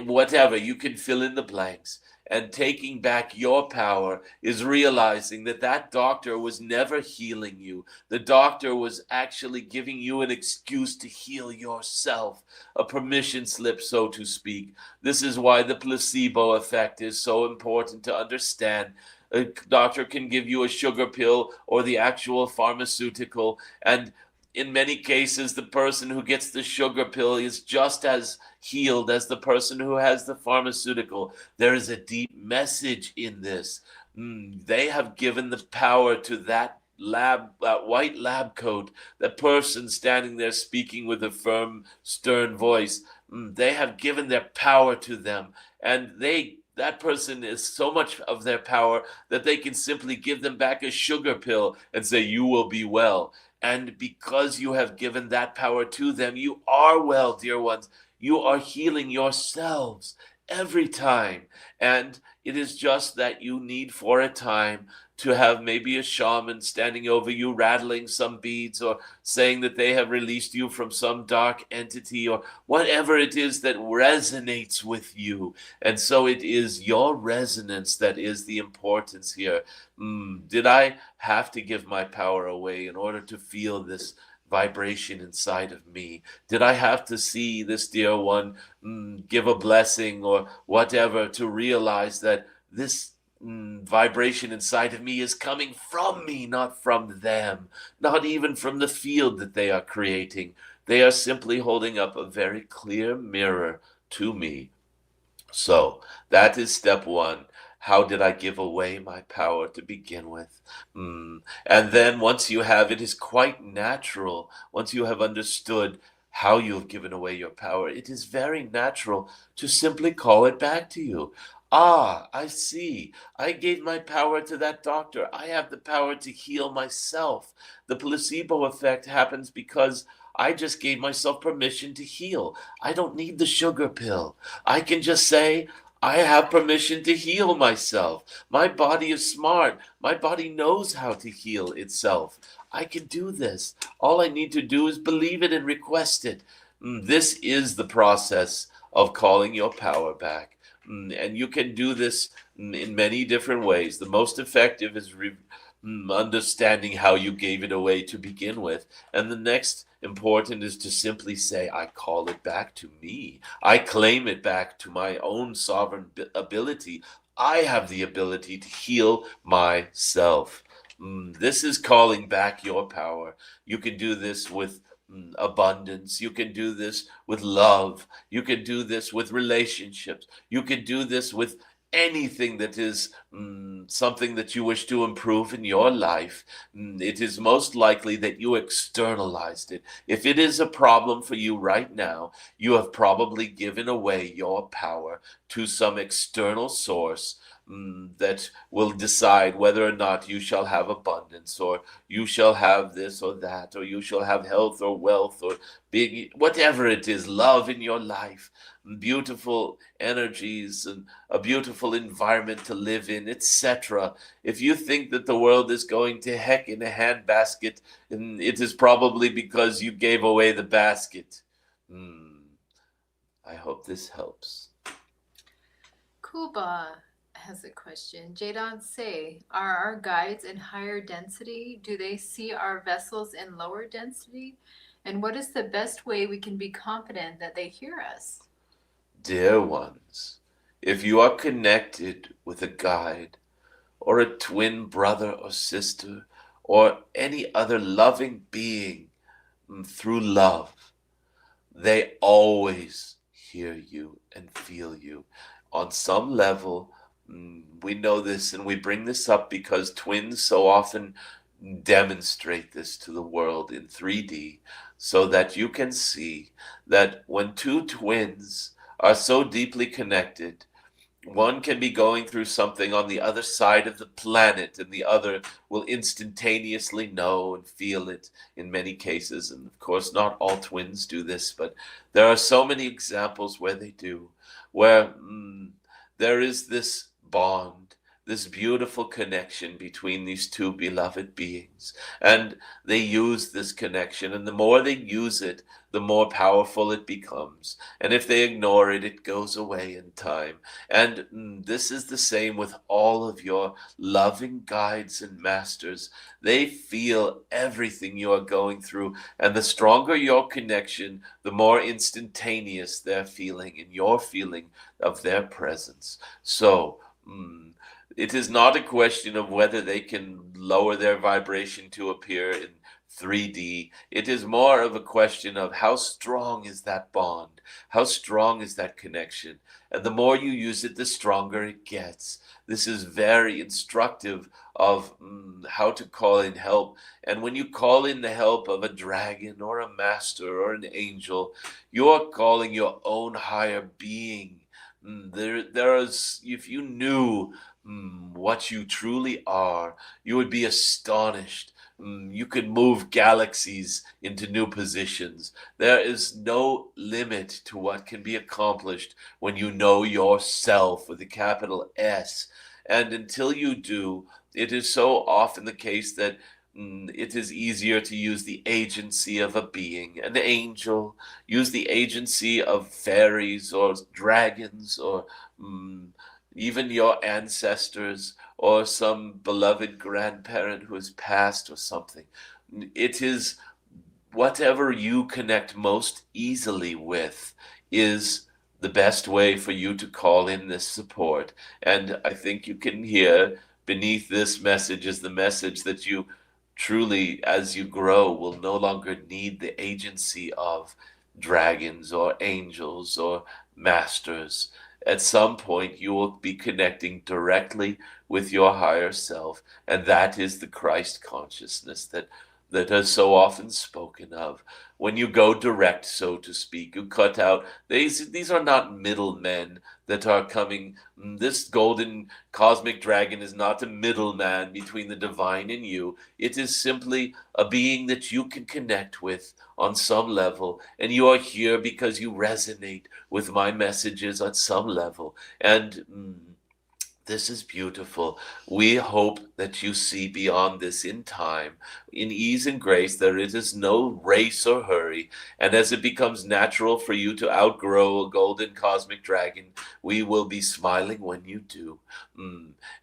whatever. You can fill in the blanks. And taking back your power is realizing that that doctor was never healing you. The doctor was actually giving you an excuse to heal yourself, a permission slip, so to speak. This is why the placebo effect is so important to understand. A doctor can give you a sugar pill or the actual pharmaceutical, and in many cases, the person who gets the sugar pill is just as healed as the person who has the pharmaceutical. There is a deep message in this. They have given the power to that white lab coat, the person standing there speaking with a firm, stern voice. They have given their power to them, and that person is so much of their power that they can simply give them back a sugar pill and say, you will be well. And because you have given that power to them, you are well, dear ones. You are healing yourselves every time. And it is just that you need for a time to have maybe a shaman standing over you, rattling some beads, or saying that they have released you from some dark entity, or whatever it is that resonates with you. And so it is your resonance that is the importance here. Did I have to give my power away in order to feel this vibration inside of me? Did I have to see this dear one give a blessing or whatever to realize that this vibration inside of me is coming from me, not from them, not even from the field that they are creating? They are simply holding up a very clear mirror to me. So that is step one. How did I give away my power to begin with? And then once you have, it is quite natural, once you have understood how you have given away your power, it is very natural to simply call it back to you. Ah, I see. I gave my power to that doctor. I have the power to heal myself. The placebo effect happens because I just gave myself permission to heal. I don't need the sugar pill. I can just say, I have permission to heal myself. My body is smart. My body knows how to heal itself. I can do this. All I need to do is believe it and request it. This is the process of calling your power back. And you can do this in many different ways. The most effective is understanding how you gave it away to begin with. And the next important is to simply say, I call it back to me. I claim it back to my own sovereign ability. I have the ability to heal myself. This is calling back your power. You can do this with abundance. You can do this with love. You can do this with relationships. You can do this with anything that is something that you wish to improve in your life. It is most likely that you externalized it. If it is a problem for you right now, you have probably given away your power to some external source that will decide whether or not you shall have abundance, or you shall have this or that, or you shall have health or wealth, or big, whatever it is, love in your life, beautiful energies, and a beautiful environment to live in, etc. If you think that the world is going to heck in a handbasket, it is probably because you gave away the basket. I hope this helps. Kuba has a question. Jadon Se, are our guides in higher density? Do they see our vessels in lower density? And what is the best way we can be confident that they hear us? Dear ones, if you are connected with a guide, or a twin brother or sister, or any other loving being through love, they always hear you and feel you. On some level, we know this, and we bring this up because twins so often demonstrate this to the world in 3D, so that you can see that when two twins are so deeply connected, one can be going through something on the other side of the planet, and the other will instantaneously know and feel it in many cases. And of course, not all twins do this, but there are so many examples where they do, where there is this bond, this beautiful connection between these two beloved beings. And they use this connection, and the more they use it, the more powerful it becomes. And if they ignore it, it goes away in time. And this is the same with all of your loving guides and masters. They feel everything you are going through, and the stronger your connection, the more instantaneous their feeling and your feeling of their presence. So, it is not a question of whether they can lower their vibration to appear in 3D. It is more of a question of how strong is that bond? How strong is that connection? And the more you use it, the stronger it gets. This is very instructive of how to call in help. And when you call in the help of a dragon or a master or an angel, you are calling your own higher being. There is, if you knew what you truly are, you would be astonished. You could move galaxies into new positions. There is no limit to what can be accomplished when you know yourself with a capital S. And until you do, it is so often the case that it is easier to use the agency of a being, an angel, use the agency of fairies or dragons or mm, even your ancestors or some beloved grandparent who has passed or something. It is whatever you connect most easily with is the best way for you to call in this support. And I think you can hear beneath this message is the message that you truly, as you grow, will no longer need the agency of dragons or angels or masters. At some point, you will be connecting directly with your higher self, and that is the Christ consciousness that is so often spoken of. When you go direct, so to speak, you cut out, these are not middlemen that are coming. This golden cosmic dragon is not a middleman between the divine and you. It is simply a being that you can connect with on some level, and you are here because you resonate with my messages on some level. And this is beautiful. We hope that you see beyond this in time, in ease and grace. There is no race or hurry. And as it becomes natural for you to outgrow a golden cosmic dragon, we will be smiling when you do.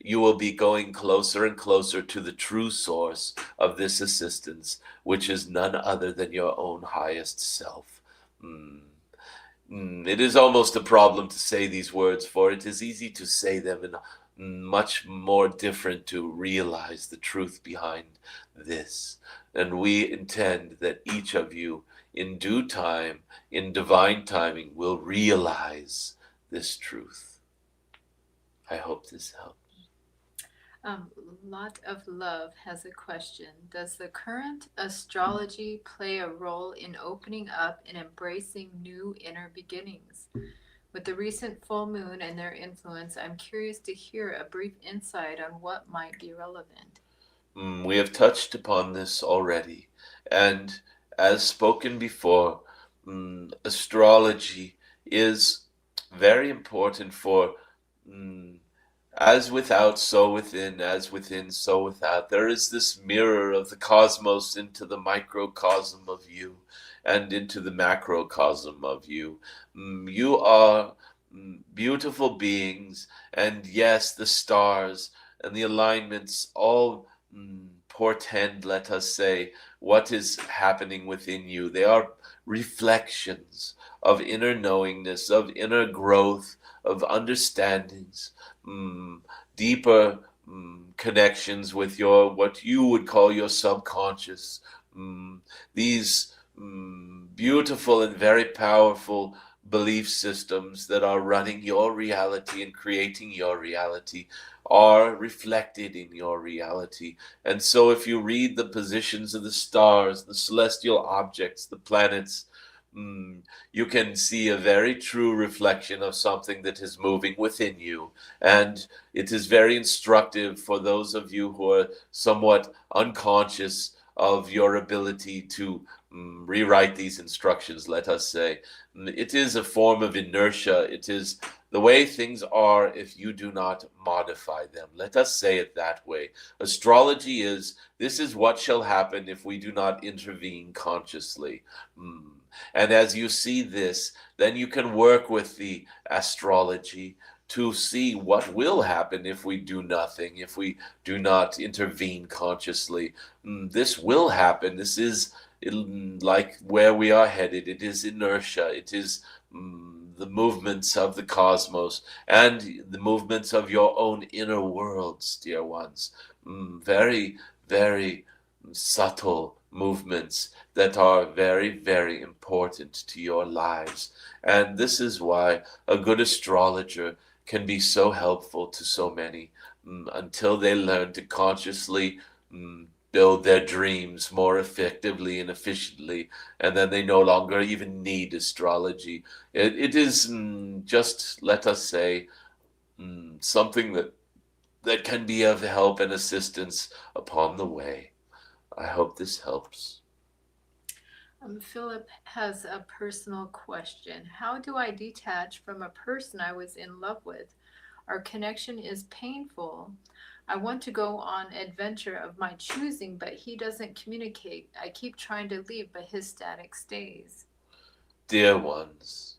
You will be going closer and closer to the true source of this assistance, which is none other than your own highest self. It is almost a problem to say these words, for it is easy to say them and much more different to realize the truth behind this. And we intend that each of you, in due time, in divine timing, will realize this truth. I hope this helps. Lot of Love has a question. Does the current astrology play a role in opening up and embracing new inner beginnings? With the recent full moon and their influence, I'm curious to hear a brief insight on what might be relevant. We have touched upon this already, and as spoken before, astrology is very important for as without, so within, as within, so without. There is this mirror of the cosmos into the microcosm of you and into the macrocosm of you. You are beautiful beings, and yes, the stars and the alignments all portend, let us say, what is happening within you. They are reflections of inner knowingness, of inner growth, of understandings, deeper connections with your, what you would call your subconscious. These beautiful and very powerful belief systems that are running your reality and creating your reality are reflected in your reality. And so if you read the positions of the stars, the celestial objects, the planets, you can see a very true reflection of something that is moving within you. And it is very instructive for those of you who are somewhat unconscious of your ability to rewrite these instructions, let us say. It is a form of inertia. It is the way things are if you do not modify them. Let us say it that way. Astrology is, this is what shall happen if we do not intervene consciously. And as you see this, then you can work with the astrology to see what will happen if we do nothing, if we do not intervene consciously. This will happen. This is like where we are headed. It is inertia. It is the movements of the cosmos and the movements of your own inner worlds, dear ones. Very, very subtle movements that are very, very important to your lives. And this is why a good astrologer can be so helpful to so many until they learn to consciously build their dreams more effectively and efficiently, and then they no longer even need astrology. It is just, let us say, something that can be of help and assistance upon the way. I hope this helps. Philip has a personal question. How do I detach from a person I was in love with? Our connection is painful, I want to go on adventure of my choosing, but he doesn't communicate. I keep trying to leave, but his static stays. Dear ones,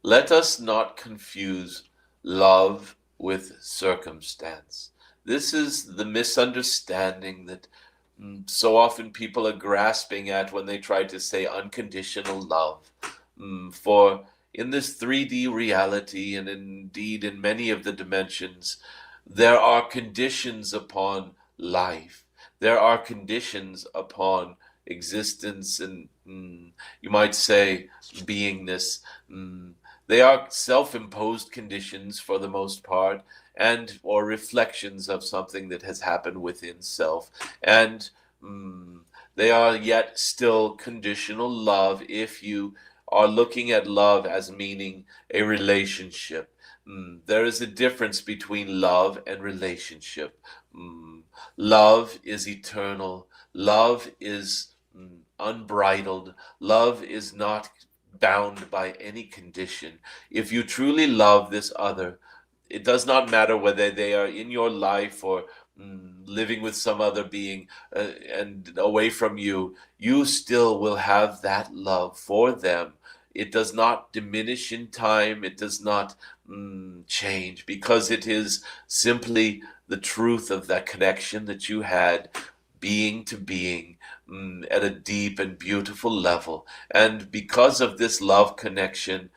let us not confuse love with circumstance. This is the misunderstanding that so often people are grasping at when they try to say unconditional love. For in this 3D reality, and indeed in many of the dimensions, there are conditions upon life. There are conditions upon existence and you might say beingness. Mm, they are self-imposed conditions for the most part, and or reflections of something that has happened within self. And mm, they are yet still conditional love if you are looking at love as meaning a relationship. There is a difference between love and relationship. Mm, Love is eternal. Love is unbridled. Love is not bound by any condition. If you truly love this other, it does not matter whether they are in your life or living with some other being and away from you, you still will have that love for them. It does not diminish in time. It does not change, because it is simply the truth of that connection that you had, being to being, at a deep and beautiful level. And because of this love connection,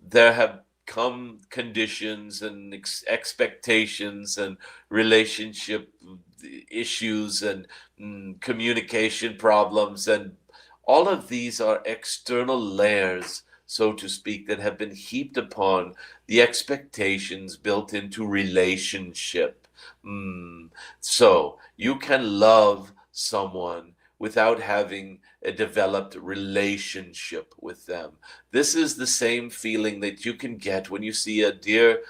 there have come conditions and expectations and relationship issues and communication problems, and all of these are external layers, so to speak, that have been heaped upon the expectations built into relationship. So you can love someone without having a developed relationship with them. This is the same feeling that you can get when you see a dear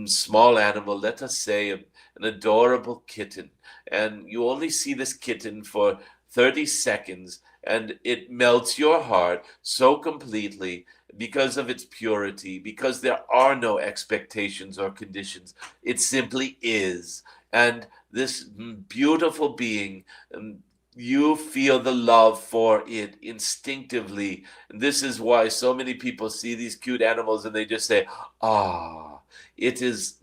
small animal, let us say an adorable kitten, and you only see this kitten for 30 seconds, and it melts your heart so completely because of its purity, because there are no expectations or conditions. It simply is. And this beautiful being, you feel the love for it instinctively. And this is why so many people see these cute animals and they just say, ah, it is,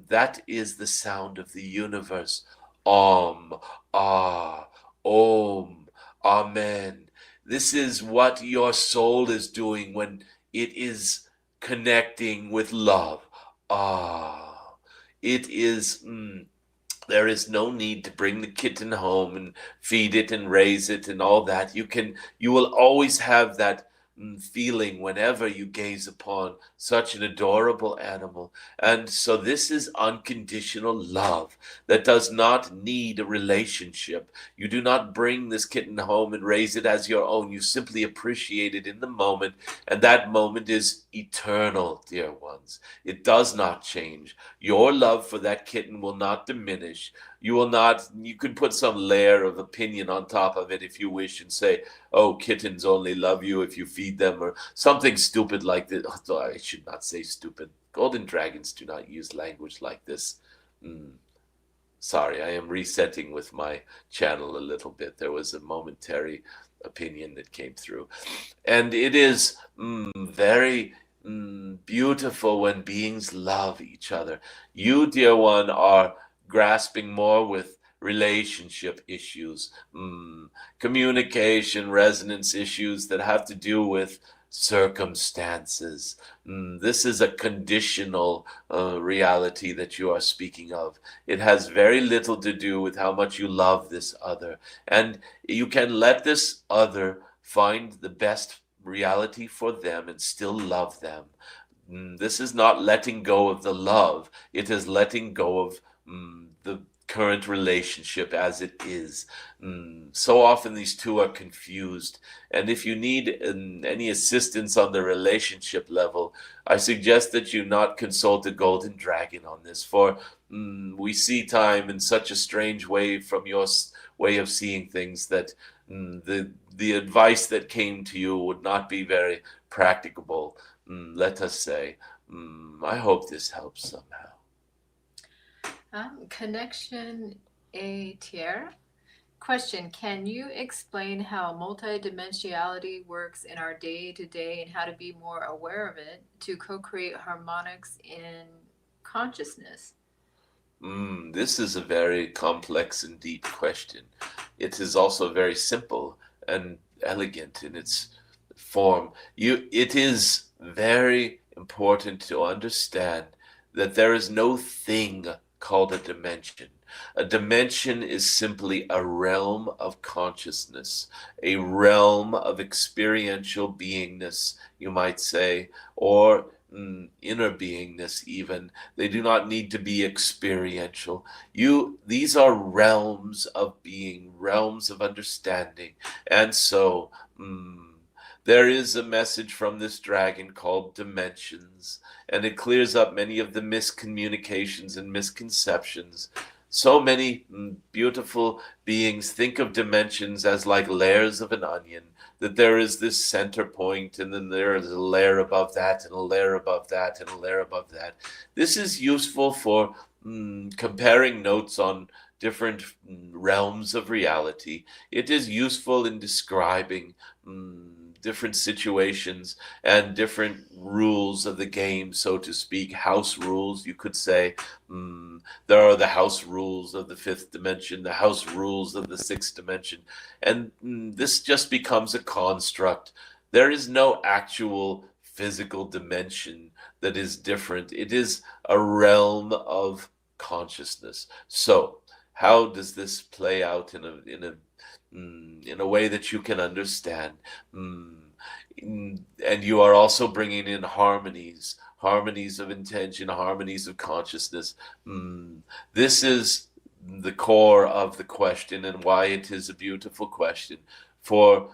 that is the sound of the universe. Om, ah, om, amen. This is what your soul is doing when it is connecting with love. Ah, it is, there is no need to bring the kitten home and feed it and raise it and all that. You will always have that feeling whenever you gaze upon such an adorable animal. And so this is unconditional love that does not need a relationship. You do not bring this kitten home and raise it as your own. You simply appreciate it in the moment, and that moment is eternal, dear ones. It does not change. Your love for that kitten will not diminish. You could put some layer of opinion on top of it if you wish and say, oh, kittens only love you if you feed them, or something stupid like this. Oh, I should not say stupid. Golden dragons do not use language like this. Sorry, I am resetting with my channel a little bit. There was a momentary opinion that came through. And it is very beautiful when beings love each other. You, dear one, are grasping more with relationship issues, communication, resonance issues that have to do with circumstances. This is a conditional reality that you are speaking of. It has very little to do with how much you love this other. And you can let this other find the best reality for them and still love them. This is not letting go of the love. It is letting go of the current relationship as it is. So often these two are confused. And if you need any assistance on the relationship level, I suggest that you not consult a golden dragon on this, for we see time in such a strange way from your way of seeing things that the advice that came to you would not be very practicable, let us say. I hope this helps somehow. Connection A. Tier. Question: can you explain how multidimensionality works in our day-to-day and how to be more aware of it to co-create harmonics in consciousness? This is a very complex and deep question. It is also very simple and elegant in its form. It is very important to understand that there is no thing called a dimension. A dimension is simply a realm of consciousness, a realm of experiential beingness, you might say, or inner beingness even. They do not need to be experiential. These are realms of being, realms of understanding. And so there is a message from this dragon called dimensions, and it clears up many of the miscommunications and misconceptions. So many beautiful beings think of dimensions as like layers of an onion, that there is this center point, and then there is a layer above that, and a layer above that, and a layer above that. This is useful for comparing notes on different realms of reality. It is useful in describing different situations and different rules of the game, so to speak, house rules, you could say. There are the house rules of the fifth dimension, the house rules of the sixth dimension, and this just becomes a construct. There is no actual physical dimension that is different. It is a realm of consciousness. So, how does this play out in a way that you can understand? And you are also bringing in harmonies, harmonies of intention, harmonies of consciousness. This is the core of the question and why it is a beautiful question. For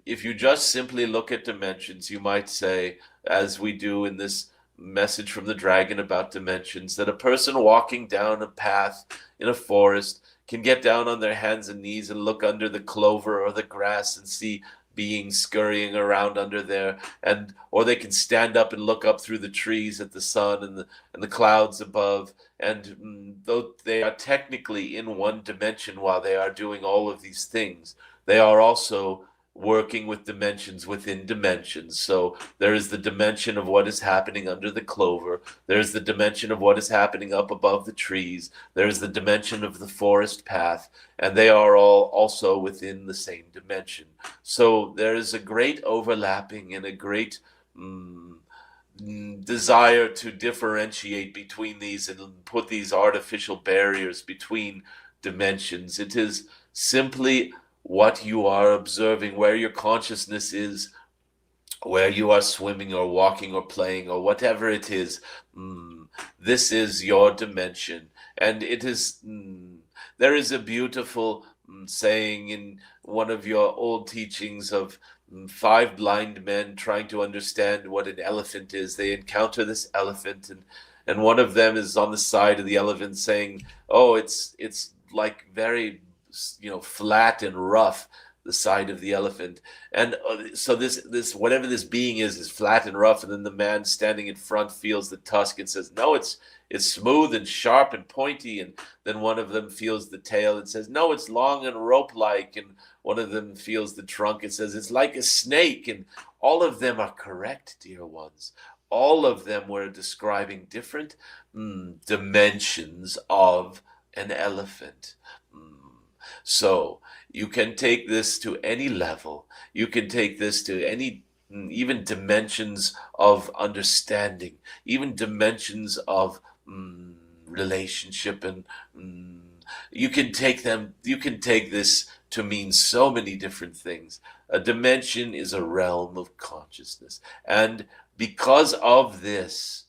if you just simply look at dimensions, you might say, as we do in this message from the dragon about dimensions, that a person walking down a path in a forest can get down on their hands and knees and look under the clover or the grass and see beings scurrying around under there, and or they can stand up and look up through the trees at the sun and the clouds above, and though they are technically in one dimension while they are doing all of these things, they are also working with dimensions within dimensions. So there is the dimension of what is happening under the clover, there's the dimension of what is happening up above the trees, there's the dimension of the forest path, and they are all also within the same dimension. So there is a great overlapping and a great desire to differentiate between these and put these artificial barriers between dimensions. It is simply what you are observing, where your consciousness is, where you are swimming or walking or playing or whatever it is. This is your dimension. And it is, there is a beautiful saying in one of your old teachings of five blind men trying to understand what an elephant is. They encounter this elephant, and one of them is on the side of the elephant saying, oh, it's like very flat and rough, the side of the elephant. And so this whatever this being is flat and rough, and then the man standing in front feels the tusk and says, no, it's smooth and sharp and pointy. And then one of them feels the tail and says, no, it's long and rope-like. And one of them feels the trunk and says, it's like a snake. And all of them are correct, dear ones. All of them were describing different dimensions of an elephant. So you can take this to any level. You can take this to any, even dimensions of understanding, even dimensions of relationship, and you can take this to mean so many different things. A dimension is a realm of consciousness. And because of this,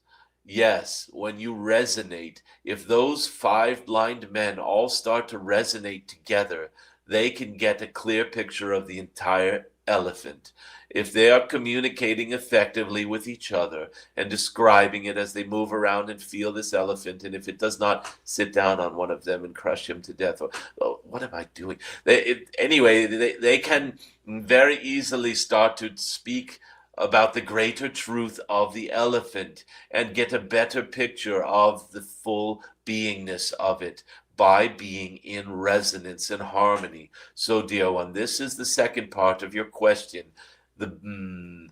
yes, when you resonate, if those five blind men all start to resonate together, they can get a clear picture of the entire elephant. If they are communicating effectively with each other and describing it as they move around and feel this elephant, and if it does not sit down on one of them and crush him to death, or what am I doing? They can very easily start to speak about the greater truth of the elephant and get a better picture of the full beingness of it. by being in resonance and harmony. So, dear one, this is the second part of your question. The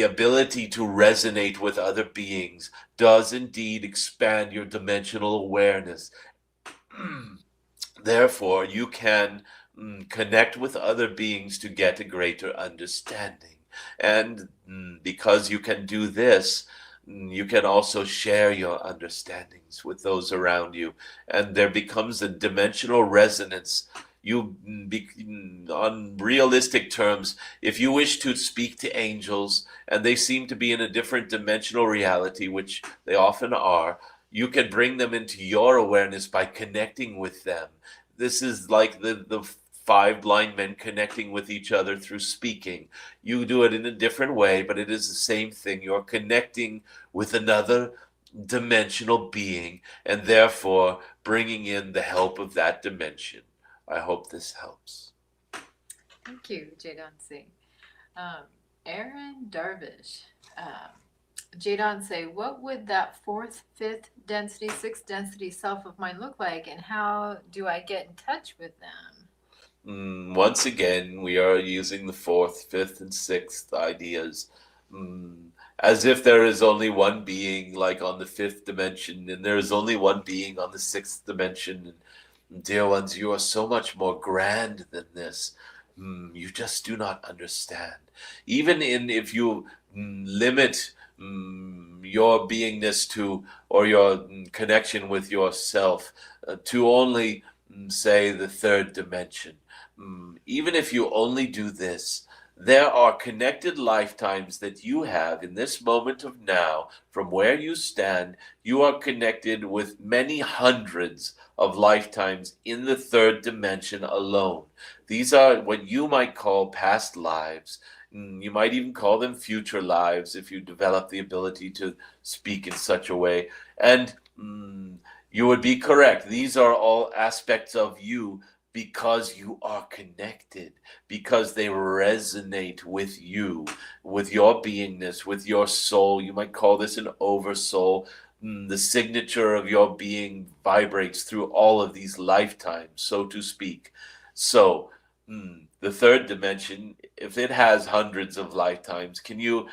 ability to resonate with other beings does indeed expand your dimensional awareness. Therefore, you can connect with other beings to get a greater understanding. And because you can do this, you can also share your understandings with those around you. And there becomes a dimensional resonance. On realistic terms, if you wish to speak to angels and they seem to be in a different dimensional reality, which they often are, you can bring them into your awareness by connecting with them. This is like the five blind men connecting with each other through speaking. You do it in a different way, but it is the same thing. You're connecting with another dimensional being and therefore bringing in the help of that dimension. I hope this helps. Thank you, Jadon Se. Aaron Darvish. Jadon Se, what would that fourth, fifth density, sixth density self of mine look like, and how do I get in touch with them? Once again, we are using the fourth, fifth, and sixth ideas as if there is only one being, like on the fifth dimension, and there is only one being on the sixth dimension. And dear ones, you are so much more grand than this. You just do not understand. Even if you limit your beingness to, or your connection with yourself to only say the third dimension, even if you only do this, there are connected lifetimes that you have in this moment of now. From where you stand, you are connected with many hundreds of lifetimes in the third dimension alone. These are what you might call past lives. You might even call them future lives if you develop the ability to speak in such a way. And you would be correct. These are all aspects of you because you are connected, because they resonate with you, with your beingness, with your soul. You might call this an oversoul. The signature of your being vibrates through all of these lifetimes, so to speak. So, the third dimension, if it has hundreds of lifetimes, can you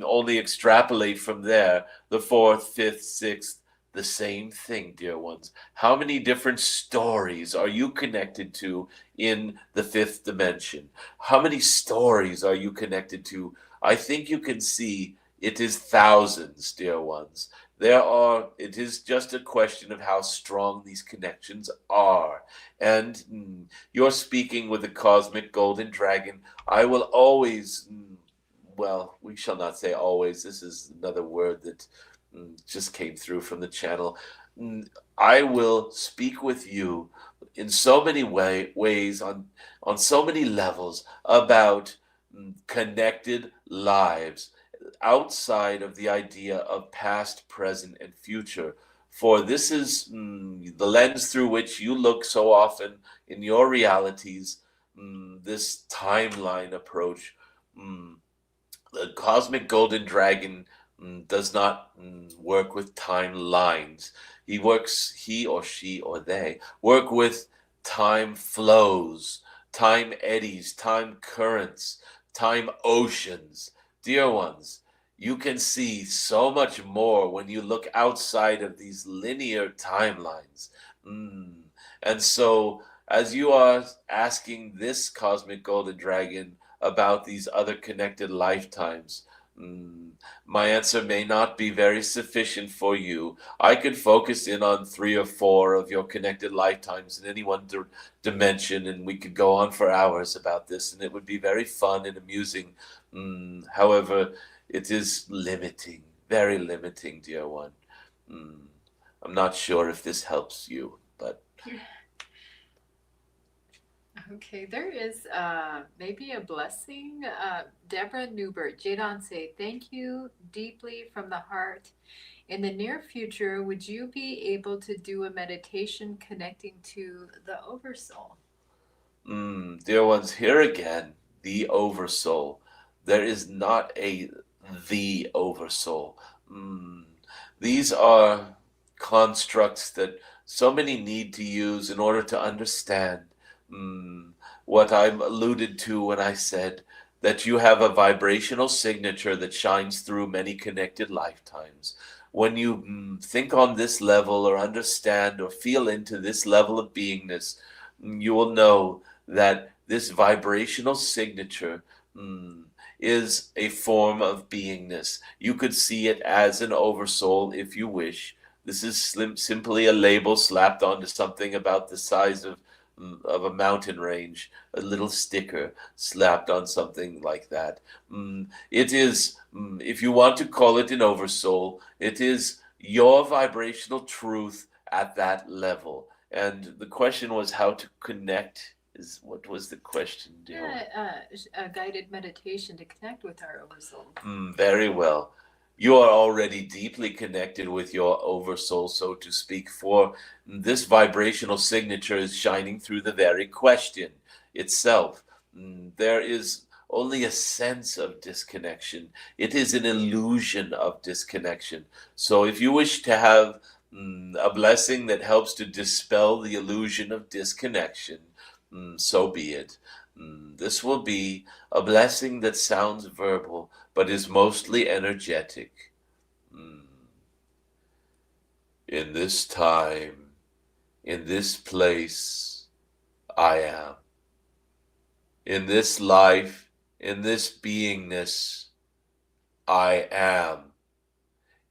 only extrapolate from there? The fourth, fifth, sixth, the same thing, dear ones. How many different stories are you connected to in the fifth dimension? How many stories are you connected to? I think you can see it is thousands, dear ones. It is just a question of how strong these connections are. And you're speaking with the cosmic golden dragon. I will always, well, we shall not say always. This is another word that just came through from the channel. I will speak with you in so many ways, on so many levels, about connected lives outside of the idea of past, present, and future. For this is the lens through which you look so often in your realities, this timeline approach. The cosmic golden dragon does not work with timelines. He or she or they work with time flows, time eddies, time currents, time oceans. Dear ones, you can see so much more when you look outside of these linear timelines. And so, as you are asking this cosmic golden dragon about these other connected lifetimes, my answer may not be very sufficient for you. I could focus in on 3 or 4 of your connected lifetimes in any one dimension, and we could go on for hours about this, and it would be very fun and amusing. However, it is limiting, very limiting, dear one. I'm not sure if this helps you, but... Okay, there is maybe a blessing. Deborah Newbert, Jadon Se, thank you deeply from the heart. In the near future, would you be able to do a meditation connecting to the Oversoul? Dear ones, here again, the Oversoul. There is not the Oversoul. These are constructs that so many need to use in order to understand what I alluded to when I said that you have a vibrational signature that shines through many connected lifetimes. When you think on this level or understand or feel into this level of beingness, you will know that this vibrational signature is a form of beingness. You could see it as an oversoul if you wish. This is simply a label slapped onto something about the size of a mountain range, a little sticker slapped on something like that. It is, if you want to call it an oversoul, it is your vibrational truth at that level. And the question was how to connect. What was the question, dear? A guided meditation to connect with our oversoul. Very well. You are already deeply connected with your oversoul, so to speak, for this vibrational signature is shining through the very question itself. There is only a sense of disconnection. It is an illusion of disconnection. So if you wish to have a blessing that helps to dispel the illusion of disconnection, so be it. This will be a blessing that sounds verbal, but is mostly energetic. In this time, in this place, I am. In this life, in this beingness, I am.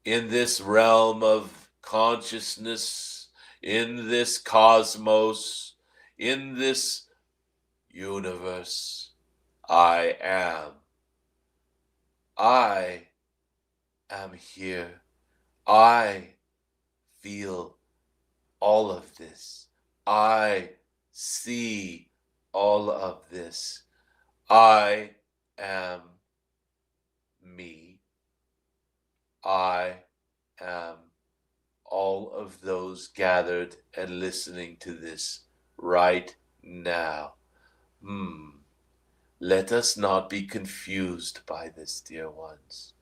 In this realm of consciousness, in this cosmos, in this universe, I am. I am here. I feel all of this. I see all of this. I am me. I am all of those gathered and listening to this right now. Let us not be confused by this, dear ones.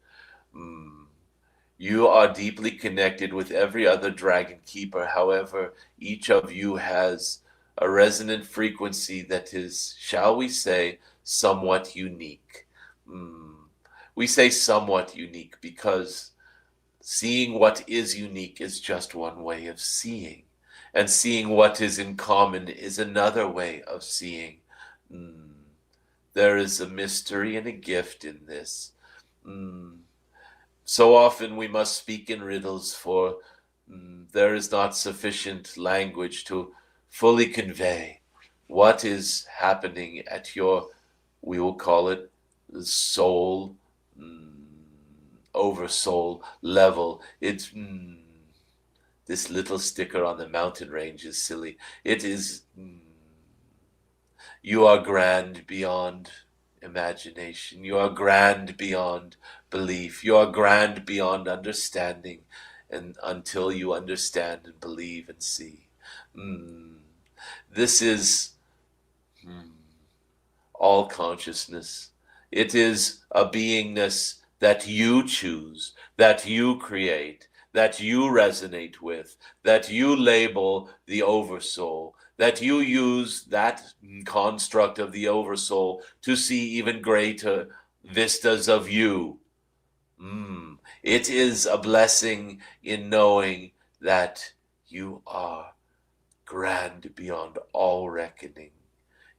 You are deeply connected with every other dragon keeper. However, each of you has a resonant frequency that is, shall we say, somewhat unique. We say somewhat unique because seeing what is unique is just one way of seeing. And seeing what is in common is another way of seeing. There is a mystery and a gift in this. So often we must speak in riddles, for there is not sufficient language to fully convey what is happening at your, we will call it, soul, oversoul level. It's this little sticker on the mountain range is silly. It is, you are grand beyond imagination. You are grand beyond belief. You are grand beyond understanding, and until you understand and believe and see. This is all consciousness. It is a beingness that you choose, that you create, that you resonate with, that you label the oversoul, that you use that construct of the oversoul to see even greater vistas of you. It is a blessing in knowing that you are grand beyond all reckoning.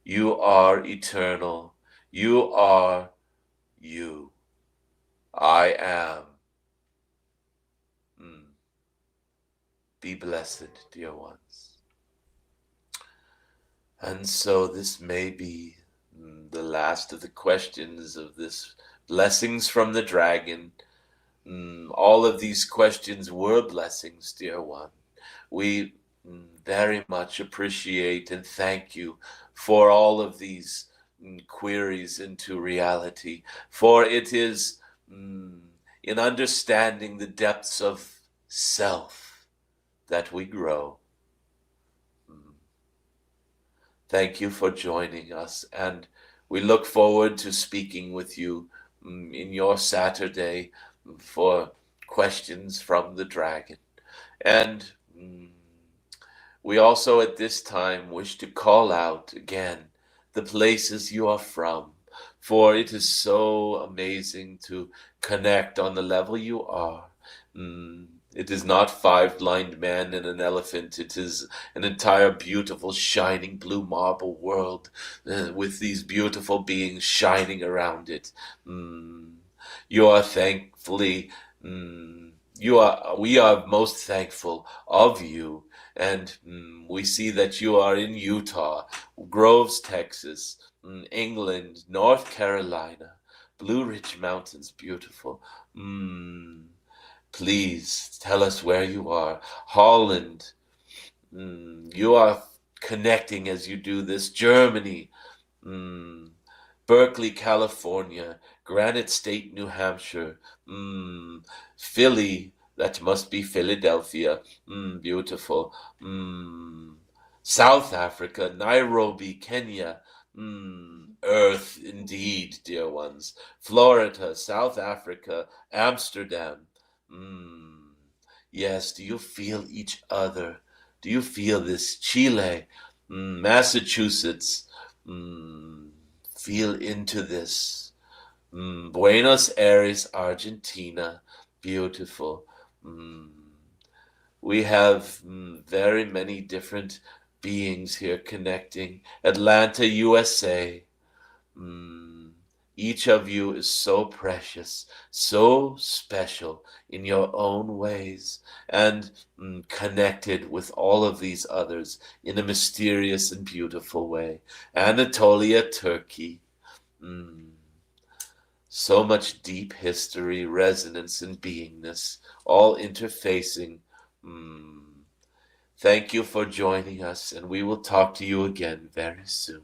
You are eternal. You are you. I am. Be blessed, dear ones. And so this may be the last of the questions of this blessings from the dragon. All of these questions were blessings, dear one. We very much appreciate and thank you for all of these queries into reality, for it is in understanding the depths of self that we grow. Thank you for joining us, and we look forward to speaking with you in your Saturday for questions from the dragon. And We also at this time wish to call out again the places you are from, for it is so amazing to connect on the level you are. It is not 5 blind men and an elephant. It is an entire beautiful, shining blue marble world with these beautiful beings shining around it. You are thankfully, we are most thankful of you. And we see that you are in Utah, Groves, Texas, England, North Carolina, Blue Ridge Mountains, beautiful. Please tell us where you are. Holland, you are connecting as you do this. Germany, Berkeley, California, Granite State, New Hampshire, Philly, that must be Philadelphia, beautiful. South Africa, Nairobi, Kenya, Earth indeed, dear ones. Florida, South Africa, Amsterdam. Yes, do you feel each other? Do you feel this? Chile, Massachusetts, feel into this. Buenos Aires, Argentina, beautiful. We have very many different beings here connecting. Atlanta, USA. Each of you is so precious, so special in your own ways, and connected with all of these others in a mysterious and beautiful way. Anatolia, Turkey. So much deep history, resonance, and beingness, all interfacing. Thank you for joining us, and we will talk to you again very soon.